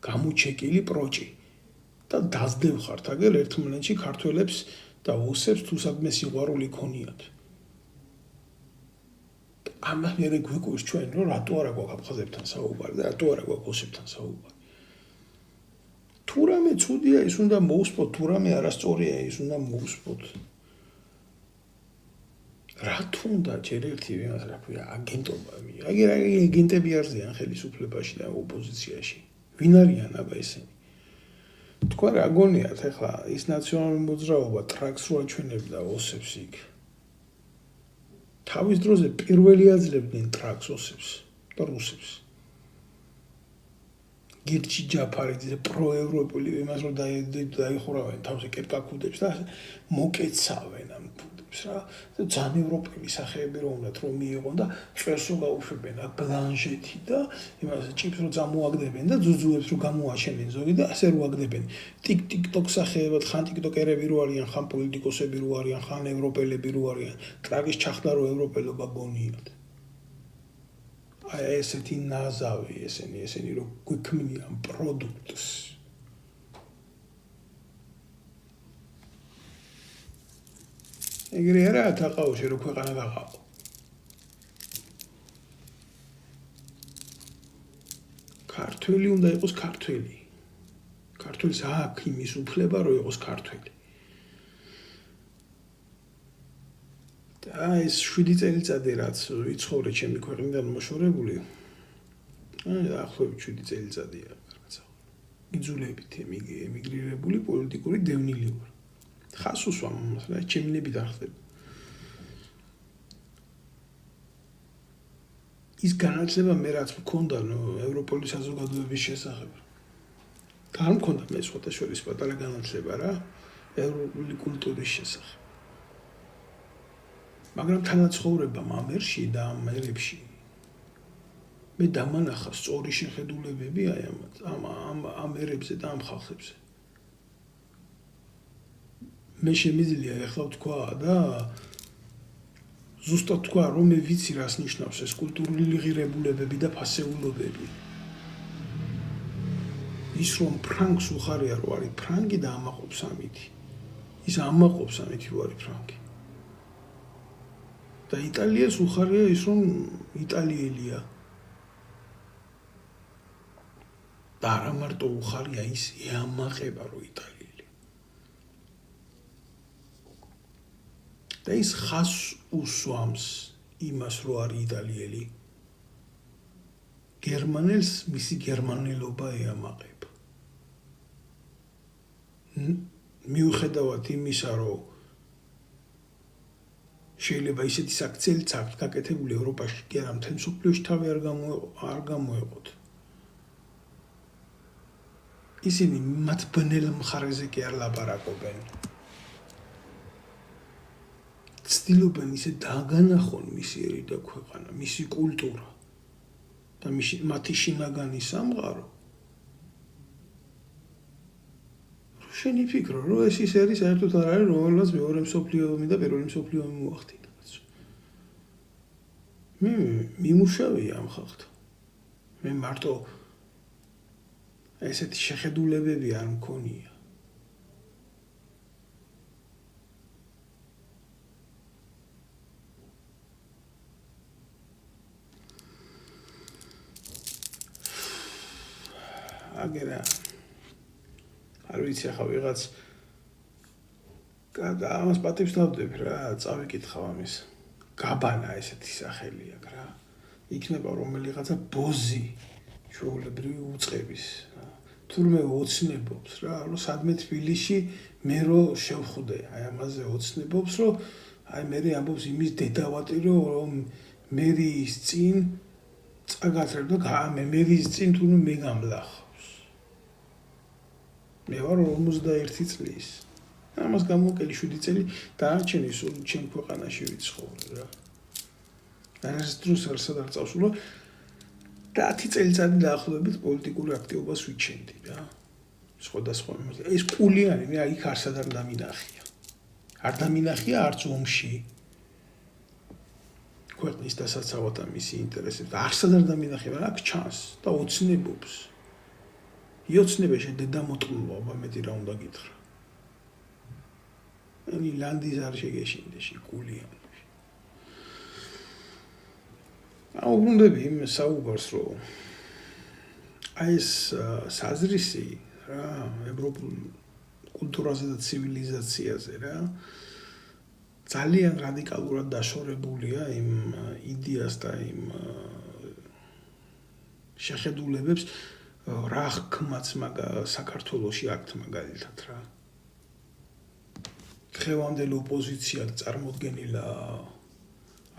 გამოჩეკილი პროჭი და დაძდევხართ აგერ ერთმანეთში ქართველებს და უსებს თუ სადმე სიყვარული ქონიათ ამას მე გვიკვირს ჩვენ რომ რატო არა გვაქვს აფხაზებთან საუბარი და რატო არა გვაქვს ოსებთან საუბარი თუ რამე ცუდია ის უნდა მოусპოთ თუ რამე არასწორია ის უნდა მოусპოთ რა თუნდა ჯერ ერთი ვინაც რა ქვია აგენტობა აგერ აგენტები არიან ხელისუფლებაში და ოპოზიციაში ვინ არიან აბა ესენი თქვა რა გონიათ ახლა ის ნაციონალური მოძრაობა ტრაკს რო აჩვენებდა ოსებს იქ თავის დროზე პირველი აძლევდნენ ტრაკს ოსებს და რუსებს გირჩი ჯაფარიძე პროევროპული იმას რომ დაიხურავენ თავზე კეპკაკუდებს და მოკეცავენ ამ ფუდებს რა ძალიან ევროპელი სახეები რომ უნდათ რომ მიიღონ და წვერსო გაუშვებენ აქ ბლანჟეთი და იმას ჭიპს რომ წამოაგდებენ და ძუძუებს რომ გამოაჩენენ ზოგი და ასე რო აგდებენ ტიკ-ტიკ-ტოკ სახეებად ხან ტიკტოკერები რო არიან ხან პოლიტიკოსები რო არიან ხან ევროპელები რო არიან ტრაგის ჩახდა რო ევროპელობა გონიათ აი ესეთი ნაზავი ესენი რომ გვიქმნიან პროდუქტს ეგრე არა თაყაოში რომ ქვეყანა გაყავ ქართველი უნდა იყოს ქართველი ქართველს აქვს იმის უფლება რომ იყოს ქართველი ეს 7 წელიწადი რაც ვიცხოვრე ჩემი ქვეყნიდან მოშორებული ახლობი 7 წელიწადია რაღაცა იძულებით ემიგრირებული პოლიტიკური დევნილი ვარ ხას უსვამ ამას რა ჩემნები დახდება ის განათლება მე რაც მქონდა ევროპული საზოგადოების შესახებ არ მქონდა მე სხვათა შორის პატარა განათლება რა ევროპული კულტურის შესახებ მაგრამ თანაცხოვრება ამერში და ამერებში მე დამანახა სწორი შეხედულებები აი ამ ერებზე და ამ ხალხებზე მე შემიძლია ახლა ვთქვა და ზუსტად თქვა რომ მე ვიცი რას ნიშნავს ეს კულტურული ღირებულებები და ფასეულობები ის რომ ფრანგს უხარია რომ არის ფრანგი და ამაყობს ამითი. ის ამაყობს ამითი რომ არის ფრანგი. და იტალიას უხარია ის რომ იტალიელია. და არა მარტო უხარია ის ეამაყება რომ იტალიელი. და ის ხას უსვამს იმას რომ არის იტალიელი. გერმანელს მისი გერმანელობა ეამაყება. მიუხედავად იმისა, რომ შეიძლება ისეთი საქციელიც აქვს გაკეთებული ევროპაში, კი არა მთელ მსოფლიოში თავი არ გამოეყოთ. ისინი მათ ბნელ მხარეზე კი არ ლაპარაკობენ. ცდილობენ ისე დაგანახონ მისი ერი და ქვეყანა, მისი კულტურა და მათი შინაგანი სამყარო. შენი ფიქრო, რომ ეს ის არის საერთოდ არ არის, რომელსაც მეორე მსოფლიო ომი და პირველი მსოფლიო ომი მოახდინა. მე მიმუშავია ამ ხალხთან. მე მარტო ესეთი შეხედულებები არ მქონია. აგერა არ ვიცი ახლა ვიღაც ამას პატივს დავდებ რა, წავიკითხავ ამის. გაბანა ესეთი სახელი აქვს რა. იქნება რომელიღაცა ბოზი ჩვეულებრივი უწყების. თურმე ოცნებობს რა, რომ სადმე თბილისში მე რო შევხვდე, აი ამაზე ოცნებობს, რომ აი მე ამბობს იმის დედავატი, რომ მერის წინ წაგაცრებ და მე მერის წინ თურმე მე გამლახავს. მე ვარ 51 წლის. ამას გამოვაკელი 7 წელი დაარჩენი სულ ჩემ ქვეყანაში ვიცხოვრე რა. ეს დროს არ წავსულო 10 წელიწადი დაახლოებით პოლიტიკური აქტივობას ვიჩენდი რა. სხვადასხვა ეს კულიანი მე იქ არსად არ დამინახია. არ დამინახია არც ომში. ქვეყნის დასაცავად ამისი ინტერესები და არსად არ დამინახია, მაგრამ აქ ჩანს და ოცნებობს. იოცნებაში დედამოტყმობა მეტი რა უნდა გითხრა. ენი ლანდის არ შეგეშინდეში კულიანში. აუბრუნდები იმ საუბარს, რომ აი ეს საზრისი რა, ევროპულ კულტურაზე და ცივილიზაციაზე რა, ძალიან რადიკალურად დაშორებულია იმ იდეას და იმ შეხედულებებს, რა ხმაც საქართველოში აქვთ მაგალითად რა. დღევანდელი ოპოზიცია წარმოდგენილა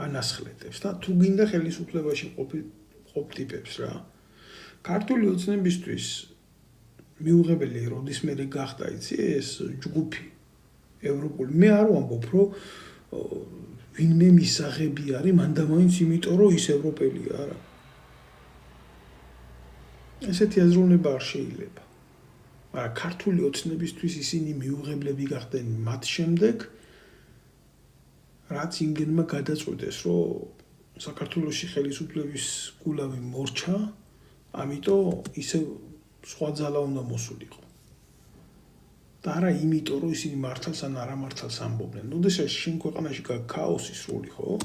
ანასხლეტებს და თუ გინდა ხელისუფლებაში ყოფ ტიპებს რა. ქართული ოცნებისთვის მიუღებელი როდის მე გახდა იცი ეს ჯგუფი ევროპული. მე არ ვამბობ, რომ ვინმე მისაღები არის მანდამაინც იმიტომ, რომ ის ევროპელია არა. ესეთი აზროვნება არ შეიძლება. მაგრამ ქართული ოცნებისთვის ისინი მიუღებლები გახდნენ მათ შემდეგ, რაც იმგენმა გადაწყვეტეს, რომ საქართველოში ხელისუფლების გულავი მორჩა, ამიტომ ისე სხვა ძალა უნდა მოსულიყო. და არა იმიტომ, რომ ისინი მართალს ან არა მართალს ამბობდნენ. როდესაც შენ ქვეყანაში ქაოსი სრული ხო?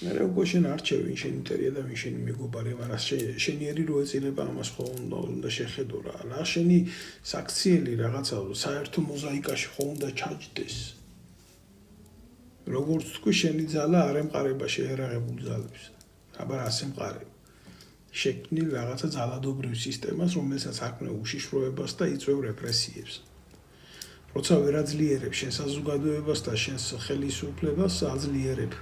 მე როგორ შენ არჩევ ვინ შენი მტერია და ვინ შენი მეგობარია, მაგრამ შენიერი რო ეწინება ამას ხო უნდა შეხედო რა. რა შენი საქციელი რაღაცა საერთო მოზაიკაში ხო უნდა ჩაჯდეს. როგორც თქვი შენი ძალა არ ემყარება შეერაღებულ ძალებს. აბა ასე მყარება. შექმნილ რაღაცა ძალადობრივ სისტემას, რომელსაც აქმნევ უშიშროებას და იწვევ რეპრესიებს. როცა ვერ აძლიერებ შენ საზოგადოებას და შენს ხელისუფლებას აძლიერებ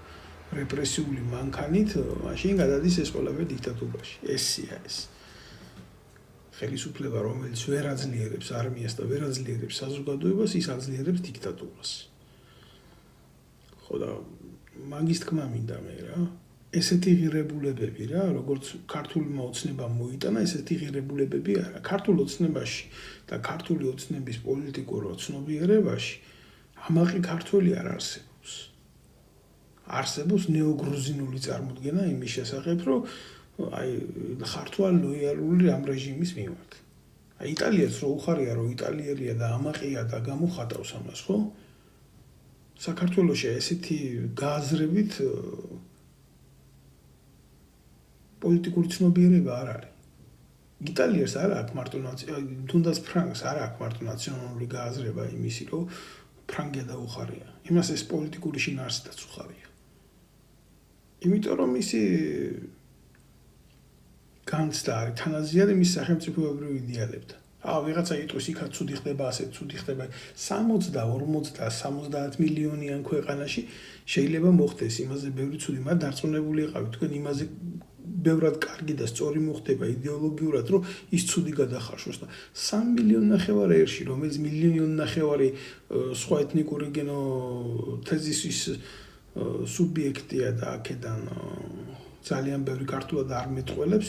რეპრესიული მანქანით, მაშინ გადადის ეს ყველაფერი დიქტატურაში. ესია ეს. ხელისუფლება, რომელიც ვერ აძლიერებს არმიას და ვერ აძლიერებს საზოგადოებას, ის აძლიერებს დიქტატურას. ხო და მაგის თქმა მინდა მე რა. ესეთი ღირებულებები რა, როგორც ქართული ოცნება მოიტანა, ესეთი ღირებულებები არა. ქართულ ოცნებაში და ქართული ოცნების პოლიტიკურ ცნობიერებაში ამაყი ქართველი არ არსებობს. არსებობს ნეოგრუზინული წარმოდგენა იმის შესახებ, რომ აი ხართვა ლოიალური ამ რეჟიმის მიმართ. იტალიაც რო უხარია, რომ იტალიელია და ამაყია და გამოხატავს ამას, ხო? საქართველოში ესეთი გააზრებით პოლიტიკური ცნობიერება არ არის. იტალიას არ აქვს მარტო თუნდაც ფრანგს არ აქვს მარტო ნაციონალური გააზრება იმისი, რომ ფრანგია და უხარია. იმას ეს პოლიტიკური შინაარსიც უხარია. იმიტომ რომ ისი განცდა არის თანაზიარი მის სახელმწიფოებრივ იდეალებთან. ვიღაცა იტყვის იქაც ცუდი ხდება, ასე ცუდი ხდება. 60, 40, 70 მილიონიან ქვეყანაში შეიძლება მოხდეს იმაზე ბევრი ცუდი, მაგრამ დარწმუნებული იყავით თქვენ იმაზე ბევრად კარგი და სწორი მოხდება იდეოლოგიურად, რომ ის ცუდი გადახარშოს და 3 მილიონი ნახევარი ერში, რომელიც მილიონი ნახევარი სხვა ეთნიკური გენოთეზისის სუბიექტია და აქედან ძალიან ბევრი ქართულად არ მეტყველებს,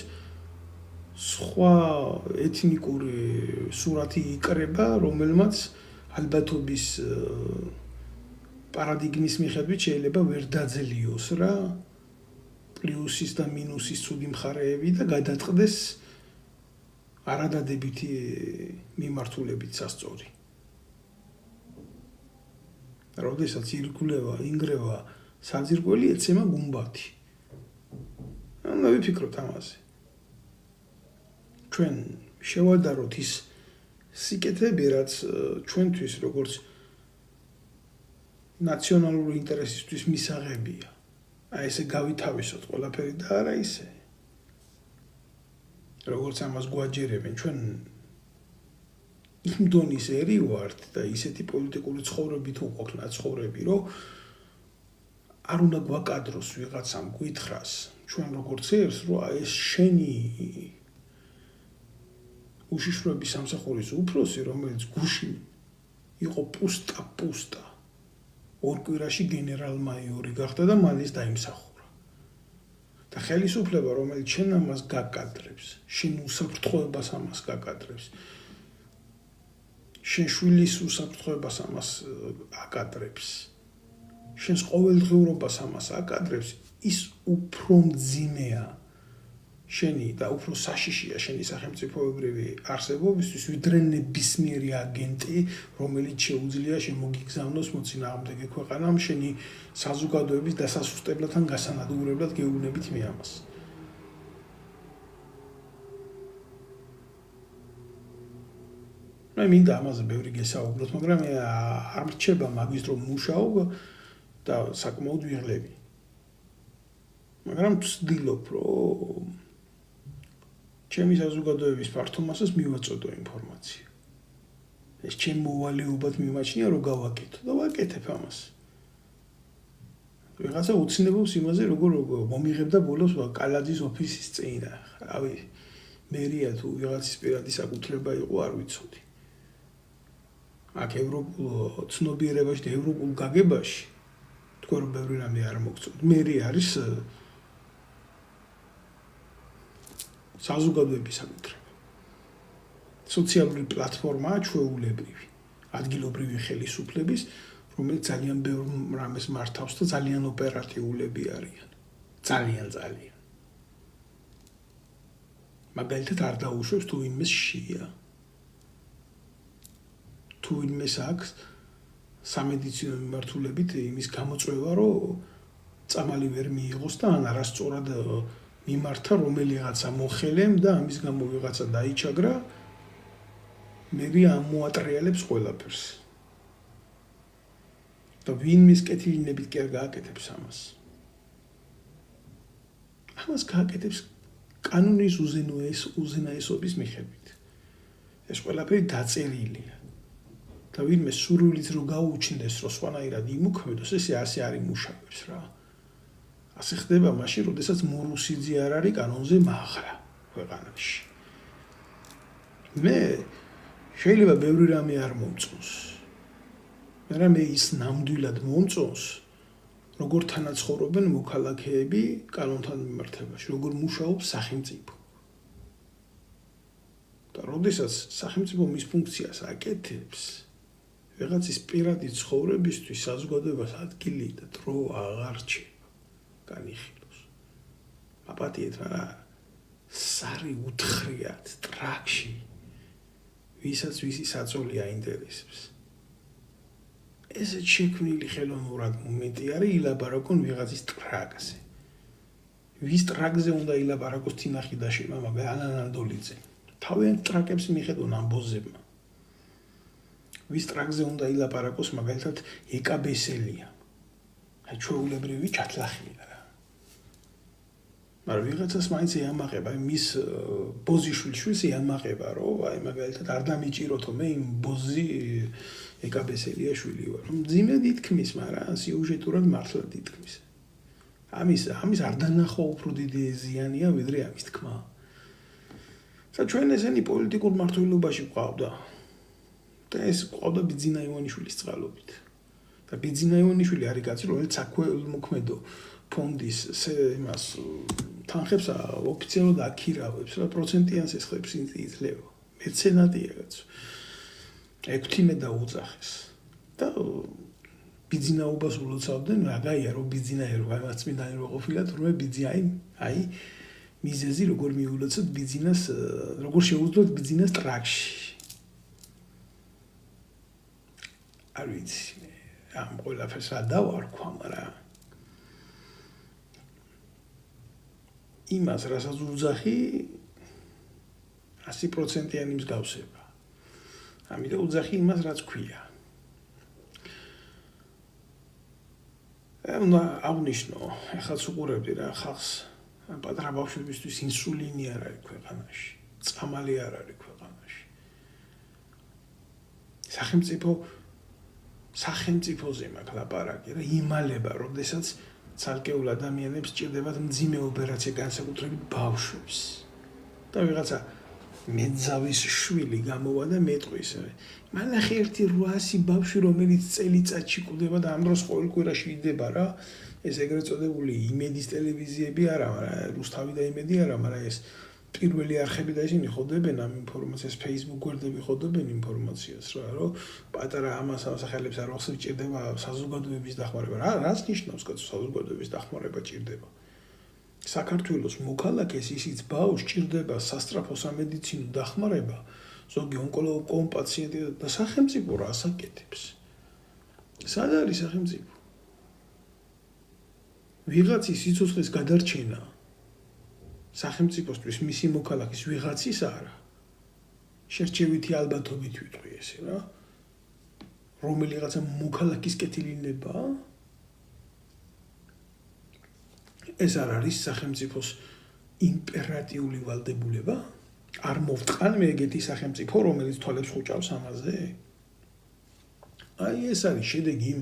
სხვა ეთნიკური სურათი იკრება, რომელმაც ალბათობის პარადიგმის მიხედვით შეიძლება ვერ დაძლიოს რა პლუსის და მინუსის ცუდი მხარეები და გადაწყდეს არადადებითი მიმართულებით სასწორი. როდესაც ინგრევა საძირკველი ეცემა გუმბათი. ანუ ვიფიქროთ ამაზე. ჩვენ შევადაროთ ის სიკეთეები, რაც ჩვენთვის როგორც ნაციონალური ინტერესისთვის მისაღებია. აი ესე გავითავისოთ ყველაფერი და არა ისე. როგორც ამას გვაჯერებენ, ჩვენ იმ დონის ერი ვართ და ისეთი პოლიტიკური ცხოვრებით უყვაქვთ ცხოვრები, რომ არ უნდა გვაკადროს ვიღაცამ გითხრას, ჩვენ როგორც ერს, რომ აი ეს შენი უშიშროების სამსახურის უფროსი, რომელიც გუშინ იყო პუსტა. ორ კვირაში გენერალ-მაიორი გახდა და მან ის დაიმსახურა. და ხელისუფლება, რომელიც შენ ამას გაკადრებს, შენ უსაფრთხოებას ამას გაკადრებს, შენ შვილის უსაფრთხოებას ამას აკადრებს, შენს ყოველდღიურობას ამას აკადრებს, ის უფრო მძიმეა შენი და უფრო საშიშია შენი სახელმწიფოებრივი არსებობისთვის, ვიდრე ნებისმიერი აგენტი, რომელიც შეუძლია შემოგიგზავნოს მოწინააღმდეგე ქვეყანამ შენი საზოგადოების დასასუსტებლად ან გასანადგურებლად გეუბნებით მე ამას. მე მინდა ამაზე ბევრი გესაუბროთ, მაგრამ არ მრჩება მაგის რომ მუშაობ და საკმაოდ ვიღლები. მაგრამ ვცდილობ რომ ჩემი საზოგადოების ფართო მასას მივაწოდო ინფორმაცია. ეს ჩემ მოვალეობად მიმაჩნია რომ გავაკეთო და ვაკეთებ ამას. ვიღაცა უცნებობს იმაზე როგორ მომიღებდა ბოლოს კალაძის ოფისის წინ. რავი, მერია თუ ვიღაცის პირადი საკუთრება იყო, არ ვიცოდი. აქ ევროპულ ცნობიერებაში და ევროპულ გაგებაში თქვენ რომ ბევრი რამე არ მოგწონთ. მერი არის საზოგადოების საკუთრება. სოციალური პლატფორმაა ჩვეულებრივი, ადგილობრივი ხელისუფლების, რომელიც ძალიან ბევრ რამეს მართავს და ძალიან ოპერატიულები არიან. ძალიან. მაგალითად არ დაუშვებს თუ ვინმეს შია. თუ ვინმეს აქვს სამედიცინო მიმართულებით იმის გამოწვევა, რომ წამალი ვერ მიიღოს და ან არასწორად მიმართა რომელიღაცა მოხელემ და ამის გამო ვიღაცა დაიჩაგრა, მერი ამოატრიალებს ყველაფერს. და ვინმის კეთილინებით კი არ გააკეთებს ამას. ამას გააკეთებს კანონის უზენაესობის მიხედვით. ეს ყველაფერი დაწერილია. და ვინმე სურვილით რო გაუჩნდეს, რომ სხვანაირად იმოქმედოს, ესე ასე არ იმუშავებს რა. ასე ხდება მაშინ, როდესაც მორუსიძე არ არის კანონზე მახრა ქვეყანაში. მე შეიძლება ბევრი რამე არ მომწონს. მაგრამ მე ის ნამდვილად მომწონს, როგორ თანაცხოვრობენ მოქალაქეები კანონთან მიმართებაში, როგორ მუშაობს სახელმწიფო. და როდესაც სახელმწიფო მის ფუნქციას აკეთებს, ვიღაცის პირადი ცხოვრებისთვის საზოგადოებას ადგილი და დრო აღარ რჩება. განიხილოს. აპატიეთ, მაგრამ სარი უთხრიათ ტრაქში. ვისაც ვისი საწოლი აინტერესებს. ესეც შექმნილი ხელოვნურად მომენტი არის ილაპარაკონ ვიღაცის ტრაგზე. ვის ტრაგზე უნდა ილაპარაკოს თინახი და შემა მაგალითად ანანანდოლიძე. თავიანთ ტრაგებს მიხედონ ამ ბოზებმა. ვის ტრაგზე უნდა ილაპარაკოს მაგალითად ეკაბესელია. აი ჩვეულებრივი ჩათლახია რა. მაგრამ ვიღაცას მაინც ეამაყება, მის ბოზიშვილს ეამაყება, რომ აი მაგალითად არ დამიჭიროთო მე იმ ბოზი ეკაბესელია შვილი ვარ. მძიმე დიდქმის, მაგრამ სიუჟეტურად მართლა დიდქმის. ამის არ დანახვა უფრო დიდი ზიანია, ვიდრე ამის თქმა. ჩვენ ესენი პოლიტიკურ მართლობაში ვყავდა. და ეს ყავდა ბიძინა ივანიშვილის წყალობით. და ბიძინა ივანიშვილი არის კაცი, რომელიც საქველმოქმედო ფონდის იმას თანხებს ოფიციალურად აქირავებს, რა პროცენტიან სესხლებს იძლევა. მეცენატია კაცო. ექვთიმე და უძახეს. და ბიძინაობას ულოცავდნენ, რა გაია რომ ბიძინაერო, აი მაწმინდანი რო ყოფილა, თურმე ბიძი აი მიზეზი როგორ მიულოცოთ ბიძინას, როგორ შეუძლოთ ბიძინას ტრაგში. არ ვიცი, ამ ყველაფერს რა დავარქვა, მაგრამ იმას, რასაც უძახი 100%-იანი მსგავსება. ამიტომ უძახი იმას, რაც ქვია. უნდა აღნიშნო, ახაც უყურებდი რა ხალხს, პატარა ბავშვებისთვის ინსულინი არ არის ქვეყანაში, წამალი არ არის ქვეყანაში. სახელმწიფოზე მაქვს ლაპარაკი რა, იმალება, როდესაც ცალკეულ ადამიანებს სჭირდებათ მძიმე ოპერაცია, განსაკუთრებით ბავშვებს. და ვიღაცა მეძავის შვილი გამოვა და მეტყვის. მანახი 1800 ბავშვი, რომელიც წელიწადში კვდება და ამ დროს ყოველ კვირაში იდება რა. ეს ეგრეთ წოდებული იმედის ტელევიზიები არა, მაგრამ რუსთავი და იმედი არა, მაგრამ ეს პირველი არხები და ისინი ხოდებენ ამ ინფორმაციას, Facebook გვერდები ხოდებენ ინფორმაციას რა, რომ პატარა ამას სახელებს არ ახსოვს ჭირდება საზოგადოების დახმარება. რას ნიშნავს კაცო საზოგადოების დახმარება ჭირდება? საქართველოს მოქალაქეს ისიც ბავშვს ჭირდება სასწრაფო სამედიცინო დახმარება, ზოგი ონკოლოგიურ პაციენტი და სახელმწიფო რას აკეთებს? სად არის სახელმწიფო? ვიღაცის სიცოცხლის გადარჩენა სახელმწიფოსთვის მისი მოქალაქის ვიღაცის არა. შერჩევითი ალბათობით ვიტყვი ესე რა. რომელიღაცა მოქალაქის კეთილინება ეს არ არის სახელმწიფოს იმპერატიული ვალდებულება? არ მოვტყან მე ეგეთი სახელმწიფო, რომელიც თვალებს ხუჭავს ამაზე? აი ეს არის შედეგი იმ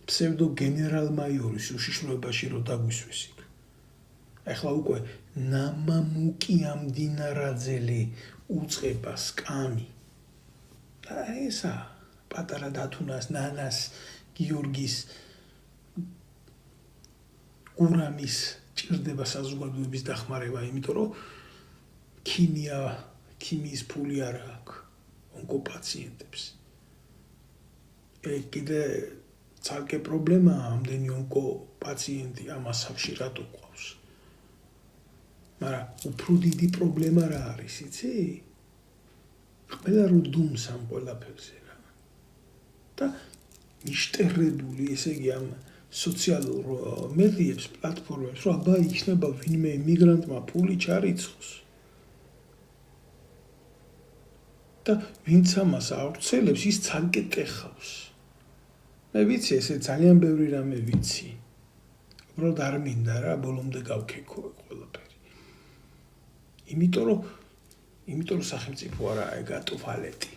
ფსევდო გენერალ-მაიორის უშიშროებაში რო დაგვისვეს იქ. ახლა უკვე ნამამუკი ამდინარაძელი უწყება სკამი. აი ესა პატარა დათუნას, ნანას, გიორგის გურამის ჭირდება საზოგადოების დახმარება, იმიტომ რომ ქიმიის ფული არ აქვს ონკოპაციენტებს. კიდე ცალკე პრობლემაა ამდენი ონკოპაციენტი ამას ხშირად უყვავს. მაგრამ უფრო დიდი პრობლემა რა არის, იცი? ყველა რო დუმს ამ ყველაფერზე რა. და მიშტერებული, ესე იგი ამ სოციალურ მედიებს, პლატფორმებს, რომ აბა იქნება ვინმე იმიგრანტმა ფული ჩარიცხოს. და ვინც ამას ავრცელებს, ის ცალკე ტეხავს. მე ვიცი, ესე ძალიან ბევრი რამე ვიცი. უბრალოდ არ მინდა რა, ბოლომდე გავქეკო ყველაფერი. იმიტომ რომ სახელმწიფო არაა ეგატოფალეტი.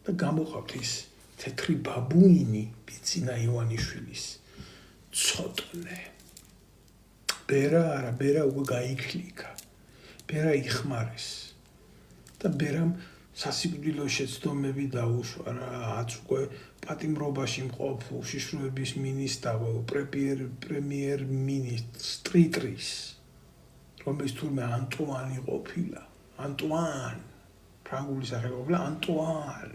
და გამოყავთ ის თეთრი ბაბუინი ბიძინა ივანიშვილის ცოტნე. ბერა უკვე გაიქლიკა. ბერა იხმარეს. და ბერამ სასიკვდილო შეცდომები დაუშვა რა, აც უკვე პატიმრობაში მყოფ უშიშროების პრემიერ-მინისტრის, რომელიც თურმე ანტუანი ყოფილა. ანტუან. ფრანგული სახელი ყოფილა ანტუან.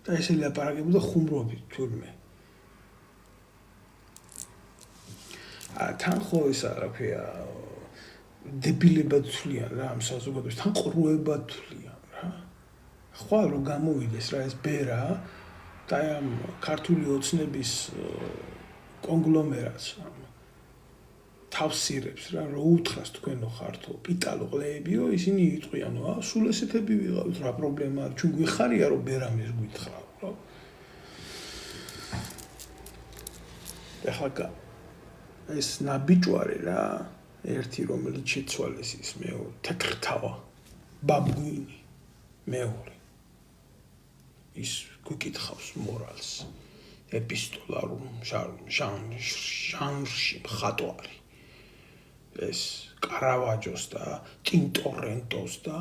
და ესე ლაპარაკებოდა ხუმრობით თურმე. თან ხო ეს რა ქვია, დებილებად თვლიან რა ამ საზოგადოებას, თან ყრუებად თვლიან რა. ხვალ რომ გამოვიდეს რა ეს ბერა და ამ ქართული ოცნების კონგლომერატს თავსირებს რა რო უთხრას თქვენო ხართო პიტალო ყლეებიო ისინი იტყვიანო სულ ესეთები ვიღავთ რა პრობლემაა ჩვენ გვიხარია რომ ბერამის გვითხრა რა ეხლა ეს ნაბიჯვარი რა ერთი რომელიც შეცვალეს ის მეორე თეთრთავა ბაბუინი მეორე ის გვიკითხავს მორალს ეპისტოლარულ ჟანრში მხატვარი ეს კარავაჯოს და ტინტორენტოს და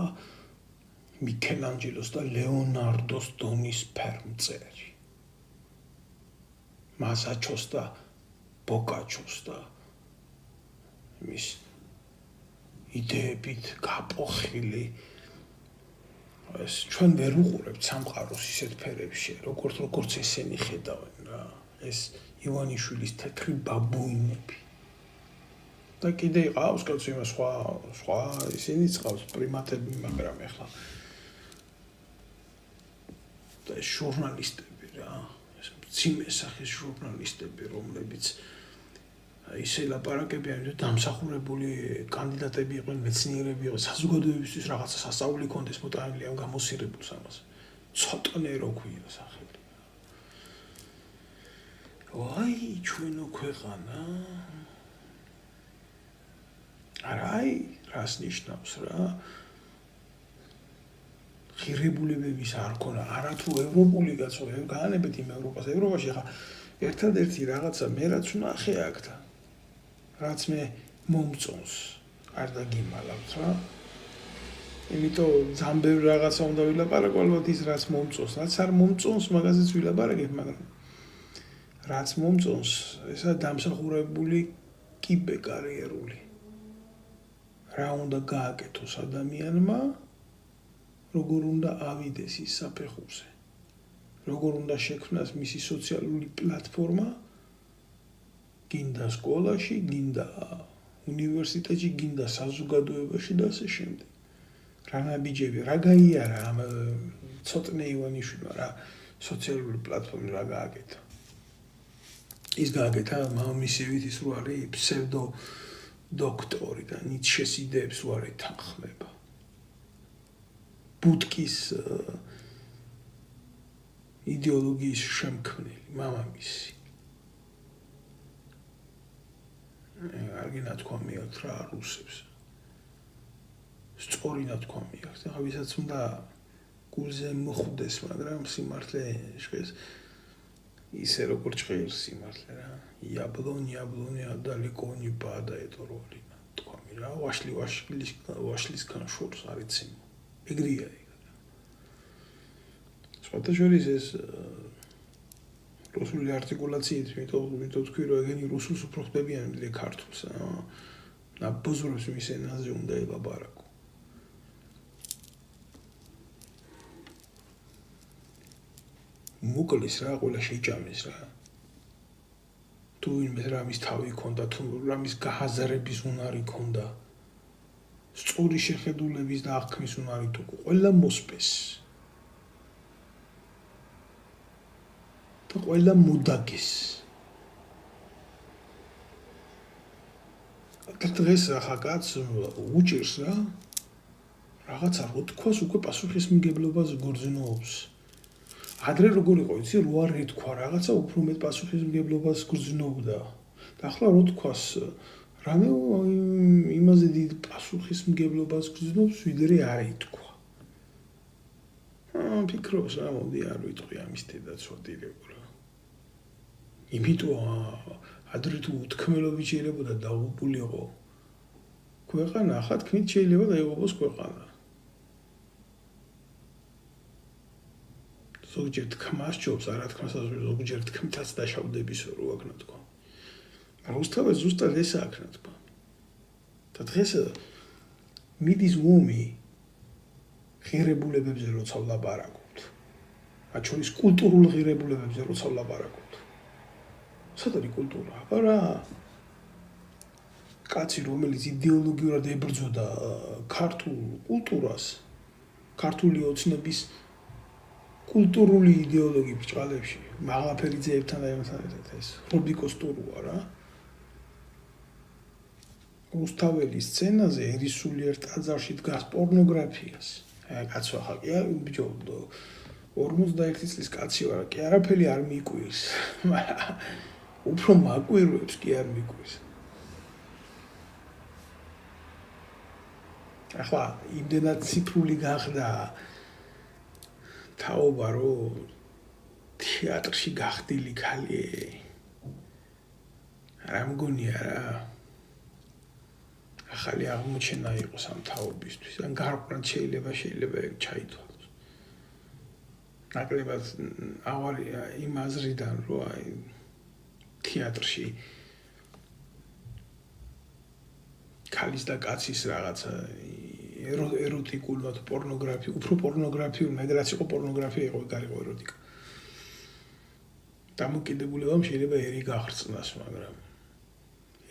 მიქელანჯელოს და ლეონარდოს დონის ფერმწერი მასაჩოს და ბოკაჩოს და მის იდეებით გაპოხილი ეს ჩვენ ვერ უყურებთ სამყაროს ისეთ ფერებში როგორც ესენი ხედავენ რა ეს ივანიშვილის თეთრი ბაბუინები და კიდე ყავს კაცო იმას სხვა ისინიც ყავს პრიმატები მაგრამ ეხლა და ეს ჟურნალისტები რა ეს მძიმე სახის ჟურნალისტები რომლებიც ისე ლაპარაკებიან რომ დამსახურებული კანდიდატები იყვნენ მეცნიერები იყვნენ საზოგადოებისთვის რაღაცა სასწაული კონდეს მოტანილი ამ გამოსირებულს ამას ცოტნე რო ქვია სახელი ვაი ჩვენო ქვეყანა არაი რას ნიშნავს რა ღირებულებების არ ქონა არათუ ევროპული კაცო გაანებეთ იმ ევროპაში ხა ერთადერთი რაღაცა მე რაც ვნახე აქ და რაც მე მომწონს არ დაგიმალავთ რა იმიტომ ზამბევ რაღაცა უნდა ვილაპარაკო ალბათ ის რაც მომწონს რაც არ მომწონს მაგაზეც ვილაპარაკებ მაგრამ რაც მომწონს ესა დამსახურებული კიბე კარიერული რა უნდა გააკეთოს ადამიანმა როგორ უნდა ავიდეს ის საფეხურზე როგორ უნდა შექმნას მისი სოციალური პლატფორმა გინდა სკოლაში, გინდა უნივერსიტეტში, გინდა საზოგადოებაში და ასე შემდეგ. რა ნაბიჯები, რა გაიარა ამ ცოტნე ივანიშვილმა რა სოციალური პლატფორმი რა გააკეთა. ის გააკეთა მამამისივით ის რო არის ფსევდო დოქტორი და ნიცშეს იდეებს რო არის თანხმება. ბუტკის იდეოლოგიის შემქმნელი მამამისი. არგი ნათქვამი აქვს რა რუსებს. სწორი ნათქვამი აქვს. ახლა ვისაც უნდა გულზე მოხვდეს, მაგრამ სიმართლე შეს ისე როგორ ჭყირს სიმართლე რა. იაბლონია далеко не падает როლი ნათქვამი რა. ვაშლისგან შორს არიცი. ეგრეა ეგ. სხვათა შორის ეს რუსული არტიკულაციით, იმიტომ თქვი რომ ეგენი რუსულს უფრო ხდებიან ვიდრე ქართულს. ნაბოზრებს მის ენაზე უნდა ელაპარაკო. მოკლის რა, ყველა შეჭამეს რა. თუ ვინმე რამის თავი ქონდა, თუ რამის გააზრების უნარი ქონდა, სწორი შეხედულების და აღქმის უნარი თუ ყველა მოსპეს. და ყველა მუდაგეს. დღეს ახლა კაც უჭირს რა. რაღაცა რო თქواس უკვე პასუხისმგებლობას გორძნობს. ადრე როგორ იყო იცი რო არ ეთქვა რაღაცა უფრო მეტ პასუხისმგებლობას გრძნობდა. და ახლა რო თქواس რამე იმაზე დიდ პასუხისმგებლობას გრძნობს ვიდრე არ ეთქვა. ფიქრობს რა მოდი არ ვიტყვი ამის დედაცვადირებ რა. იმიტომ ადრე თუ უთქმელობით შეიძლება დაუყულიყო ქვეყანა, ახლა თქმით შეიძლება დაიღუპოს ქვეყანა. ზოგჯერ თქმას ჯობს, არა თქმას ზოგჯერ თქმითაც დაშავდებისო რო აქ ნათქვა. რუსთავად ზუსტად ეს აქ ნათქვა. და დღეს მიდის ომი ღირებულებებზე როცა ვლაპარაკობთ. მათ შორის კულტურულ ღირებულებებზე როცა ვლაპარაკობთ. სად არის კულტურა? არა. კაცი რომელიც იდეოლოგიურად ებრძოდა ქართულ კულტურას, ქართული ოცნების კულტურული იდეოლოგია ბჭყალებში მაღლაფერიძეებთან და იმასთან ერთად ეს რუბიკოს ტურუა რა რუსთაველის სცენაზე ერის სულიერ ტაძარში დგას პორნოგრაფიას აი კაცო ახლა კი არ ბიჭო 51 წლის კაცი ვარ კი არაფერი არ მიკვირს მაგრამ უფრო მაკვირვებს კი არ მიკვირს ახლა იმდენად ციფრული გახდა თაობა რომ თეატრში გახდილი ქალი რა მგონია რა ახალი აღმოჩენა იყოს ამ თაობისთვის ან გარკვეულ შეიძლება ეგ ჩაითვალოს ნაკლებად ავარი იმ აზრიდან რომ აი თეატრში ქალის და კაცის რაღაცა ეროტიკულ და პორნოგრაფია უფრო პორნოგრაფიულ მეგრაც იყო პორნოგრაფია იყო გარიყო ეროტიკა დამოკიდებულებამ შეიძლება ერი გახრწნას მაგრამ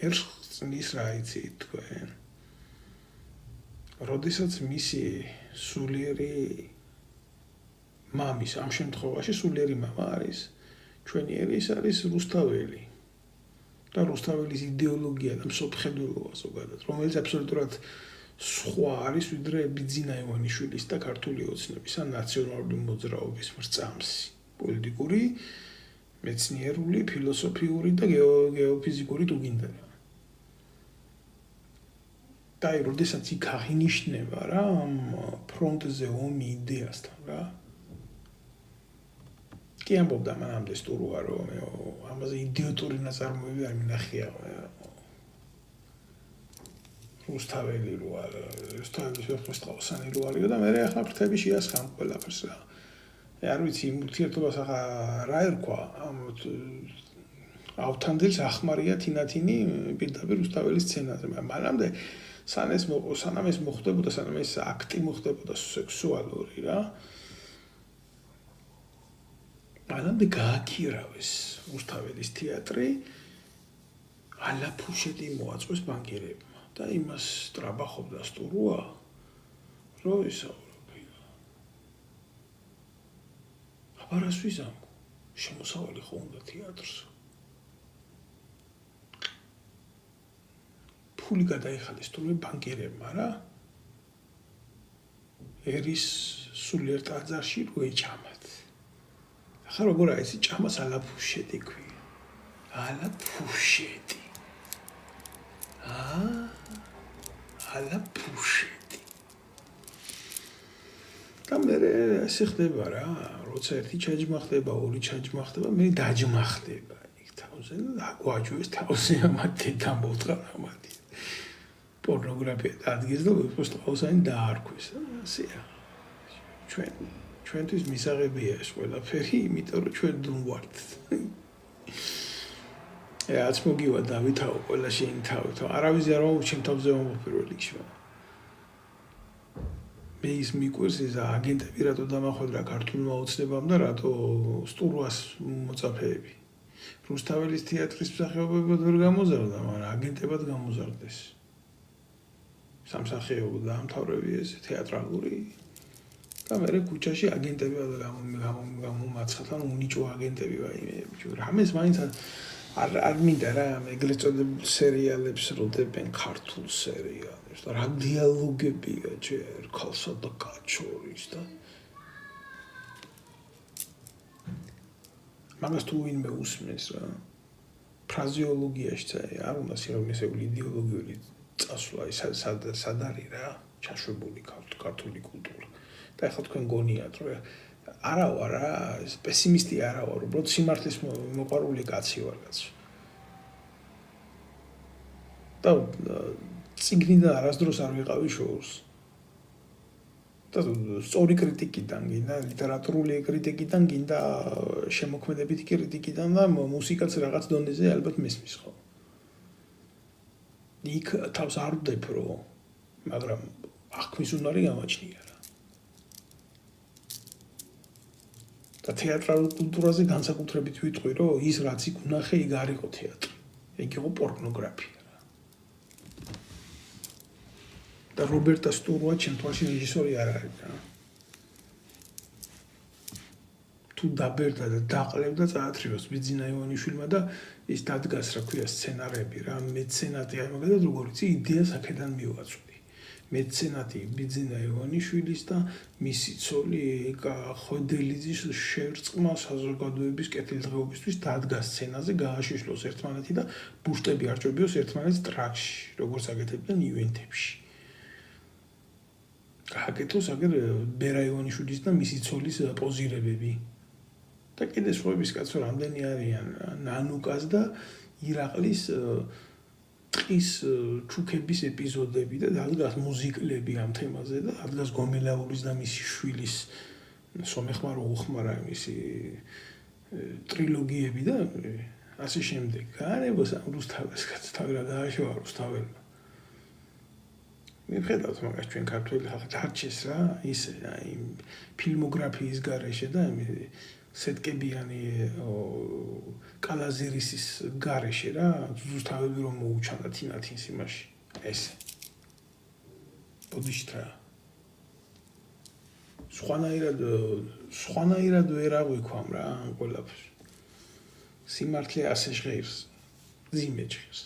ერთხლის რა იცი თქვენ როდესაც მისი სულიერი მამის ამ შემთხვევაში სულიერი მამა არის ჩვენი ერის არის რუსთაველი და რუსთაველის იდეოლოგია და მსოფლმხედველობა ზოგადად რომელიც აბსოლუტურად სხვა არის ვიდრე ბიძინა ივანიშვილის და ქართული ოცნების ან ნაციონალური მოძრაობის მრწამსი პოლიტიკური მეცნიერული ფილოსოფიური და გეოფიზიკური ტუგინდელი და როდესაც იქ აღინიშნება რა ამ ფრონტზე ომი იდეასთან რა კი ამბობდა მანამდე სტურუა რომ ამაზე იდიოტური ნაწარმოები არ მინახია რუსთაველი რო არა რუსთაველის ვეფხისტყაოსანი რო არისო და მე ახლა ფრთები შეასხამ ყველაფერს რა არ ვიცი იმ ურთიერთობას ახლა რა ერქვა ამ ავთანდილს ახმარია თინათინი პირდაპირ რუსთაველის სცენაზე მაგრამ მანამდე სანამ ეს მოხდებოდა სანამ ეს აქტი მოხდებოდა სექსუალური რა მანამდე გააქირავეს რუსთაველის თეატრი ალაფუშეტი მოაწყვეს ბანკირებმა და იმას ტრაბახობდა სტურუა რო ისაუბრებია აბარას ვიზამო შემოსავალი ხო უნდა თეატრს ფული გადაიხადეს თურმე ბანკირებმა რა ერის სულიერ ტაძარში რო ეჭამათ ახლა როგორ არის ჭამას ალაფუშეტი ქვია ალაფუშეტი ალაფუშეტი და მე ესე ხდება რა როცა ერთი ჩაჯმა ხდება ორი ჩაჯმა ხდება მე დაჯმა ხდება იქ თავზე და აგვაჯვეს თავზე ამათი დამოწყა ამათი პორნოგრაფია დადგეს და ვეფხისტყაოსანი დაარქვეს ასეა ჩვენთვის მისაღებია ეს ყველაფერი იმიტომ რომ ჩვენ დუმვართ რაც მოგივა დავითაო ყველა შეინთავო არავის არ მოუჩემ თავზე მომფერველი იქშვა მე ის მიკვირს ის აგენტები რატო დამახვედრა ქართულმა ოცნებამ და რატო სტურუას მოწაფეები რუსთაველის თეატრის მსახიობებად ვერ გამოზარდა მაგრამ აგენტებად გამოზარდეს სამსახიობო დაამთავრები ეს თეატრალური და მე ქუჩაში აგენტებად გამომაცხათ ან უნიჭო აგენტები ვაიმე რამეს მაინც არ მინდა რა ეგრეთ წოდებულ სერიალებს როდებენ ქართულ სერიალებს და რა დიალოგებია ჯერ ქალსა და კაცორის და მაგას თუ ვინმე უსმენს რა ფრაზეოლოგიაში არ უნდა სიღრმისეული იდეოლოგიური წასვლა სად არის რა ჩაშვებული ქართული კულტურა და ახლა თქვენ გონიათ რომ არა ვარ რა პესიმისტი არა ვარ უბრალოდ სიმართლის მოყვარული კაცი ვარ კაცო და წიგნიდან არასდროს არ ვიყავი შოურს და სწორი კრიტიკიდან გინდა ლიტერატურული კრიტიკიდან გინდა შემოქმედებითი კრიტიკიდან და მუსიკაც რაღაც დონეზე ალბათ მესმის ხო იქ თავს არ ვდეფრო მაგრამ აღქმის უნარი გამაჩნია და თეატრალურ კულტურაზე განსაკუთრებით ვიტყვი, რომ ის რაც იქ უნახე, იქ არ იყო თეატრი. იქ იყო პორნოგრაფია. და რობერტა სტურუა ჩემ თვალში რეჟისორი არ არის რა. თუ დაბერდა და დაყლებდა წაათრიოს ბიძინა ივანიშვილმა და ის დადგას რა ქვია სცენარები რა მეცენატი აი მაგალითად როგორ იცი იდეას აქედან მივაწვდი მეცენატი ბიძინა ივანიშვილის და მისი ცოლი ეკა ხოდელიძის შერწყმა საზოგადოების კეთილდღეობისთვის დადგას სცენაზე გააშიშლოს ერთმანეთი და ბუშტები არჩევიოს ერთმანეთს ტრაქში როგორც აკეთებდნენ ივენთებში გააკეთოს აგერ ბერა ივანიშვილის და მისი ცოლის პოზირებები და კიდე სხვების კაცო რამდენი არიან ნანუკას და ირაყლის ტყის ჩუქების ეპიზოდები და დადგას მუსიკლები ამ თემაზე და დადგას გომელაურის და მისი შვილის სომეხმარო უხმარა მისი ტრილოგიები და ასე შემდეგ. გაანებოს ამ რუსთაველს კაცს თავი რა დააშოვა რუსთაველმა. მიხედავთ მაგას ჩვენ ქართველი ხალხი დარჩეს რა ისე აი ფილმოგრაფიის გარეშე და სეტკებიანი კალაზირისის გარეშე რა ზუსტავები რომ მოუჩანდა თინათინს იმაში ესე ბოდიშტრა სხვანაირად ვერ აღვიქვამ რა ამ ყველაფერს სიმართლე ასე ჟღერს ძიმე ჟღერს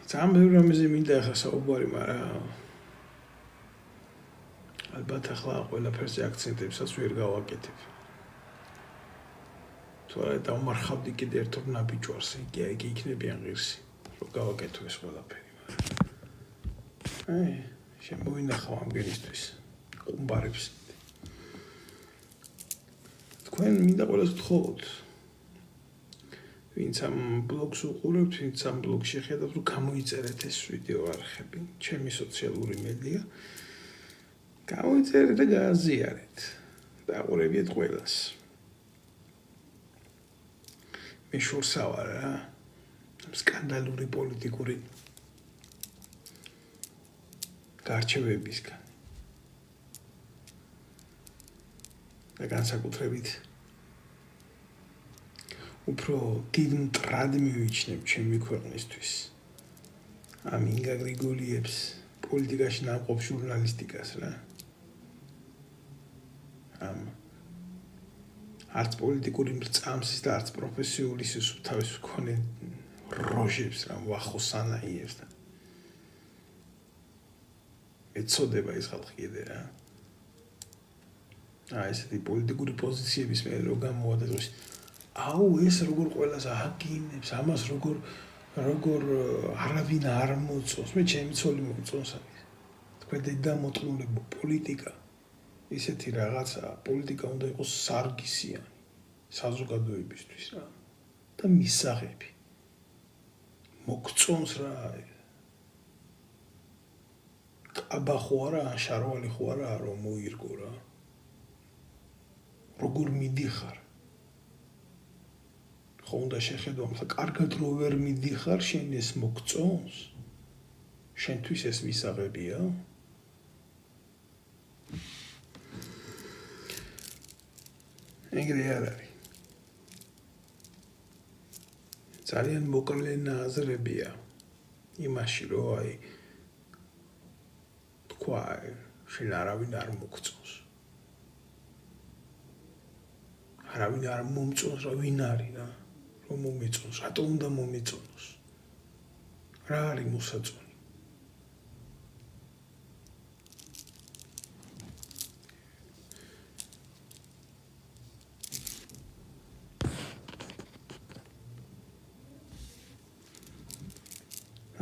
ძალიან ბევრი რამეზე მინდა ახლა საუბარი მაგრამ ალბათ ახლა ყველაფერზე აქცენტებსაც ვერ გავაკეთებ. თორე დავმარხავდი კიდე ერთობ ნაბიჯვარს, იგი იქნებიან ღირსი, რომ გავაკეთო ეს ყველაფერი. შემოვინახავ ამგერისთვის, ყუმბარებს. თქვენ მინდა ყველას გთხოვოთ. ვინც ამ ბლოგს უყურებთ, ვინც ამ ბლოგში ხედავთ, რომ გამოიწერეთ ეს ვიდეო არხები, ჩემი სოციალური მედია. გამოიწერეთ და გააზიარეთ. დაყურებიეთ ყველას. მე შორსა ვარ რა. სკანდალური პოლიტიკური გარჩევებისგან. და განსაკუთრებით უფრო დიდ მტრად მივიჩნევ ჩემი ქვეყნისთვის. ამ ინგა გრიგოლიევს პოლიტიკაში ნამყოფ ჟურნალისტიკას რა. არც პოლიტიკური მრწამსის და არც პროფესიული სისუფთავის მქონე როჟებს რა ვახოსანაიებს და ეცოდება ეს ხალხი კიდე რა. ესეთი პოლიტიკური პოზიციების მე რო გამოვადეთ აუ ეს როგორ ყველას აგინებს ამას როგორ არავინ არ მოწონს მე ჩემი ცოლი მოწონს არის თქვენ და მოწყულებო პოლიტიკა ისეთი რაღაცა პოლიტიკა უნდა იყოს სარგისიანი საზოგადოებისთვის რა და მისაღები მოგწონს რა ყაბა ხო არა შარვალი ხო არა რომ მოირგო რა როგორ მიდიხარ ხო უნდა შეხედო ახლა კარგად რო ვერ მიდიხარ შენ ეს მოგწონს შენთვის ეს მისაღებია ეგრე არ არის ძალიან მოკლე ნაზრებია იმაში რომ აი თქვა შენ არავინ არ მოგწონს არავინ არ მომწონს რა ვინ არის რა რომ მომეწონს რატო უნდა მომეწონოს რა არის მოსაწონი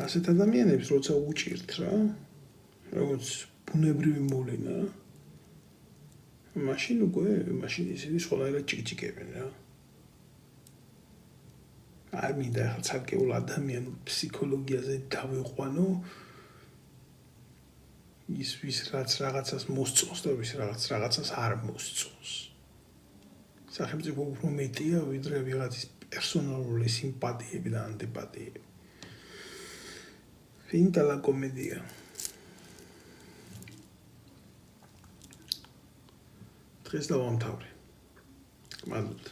ასეთ ადამიანებს როცა უჭირთ რა როგორც ბუნებრივი მოვლენა მაშინ ისინი სხვანაირად ჭიკჭიკებენ რა არ მინდა ახლა ცალკეულ ადამიანურ ფსიქოლოგიაზე დავიყვანო ის ვის რაც რაღაცას მოსწონს და ვის რაღაცას არ მოსწონს სახელმწიფო უფრო მეტია ვიდრე ვიღაცის პერსონალური სიმპათიები და ანტიპათიები Finta la comedia. დღეს დავამთავრე. გმადლობთ.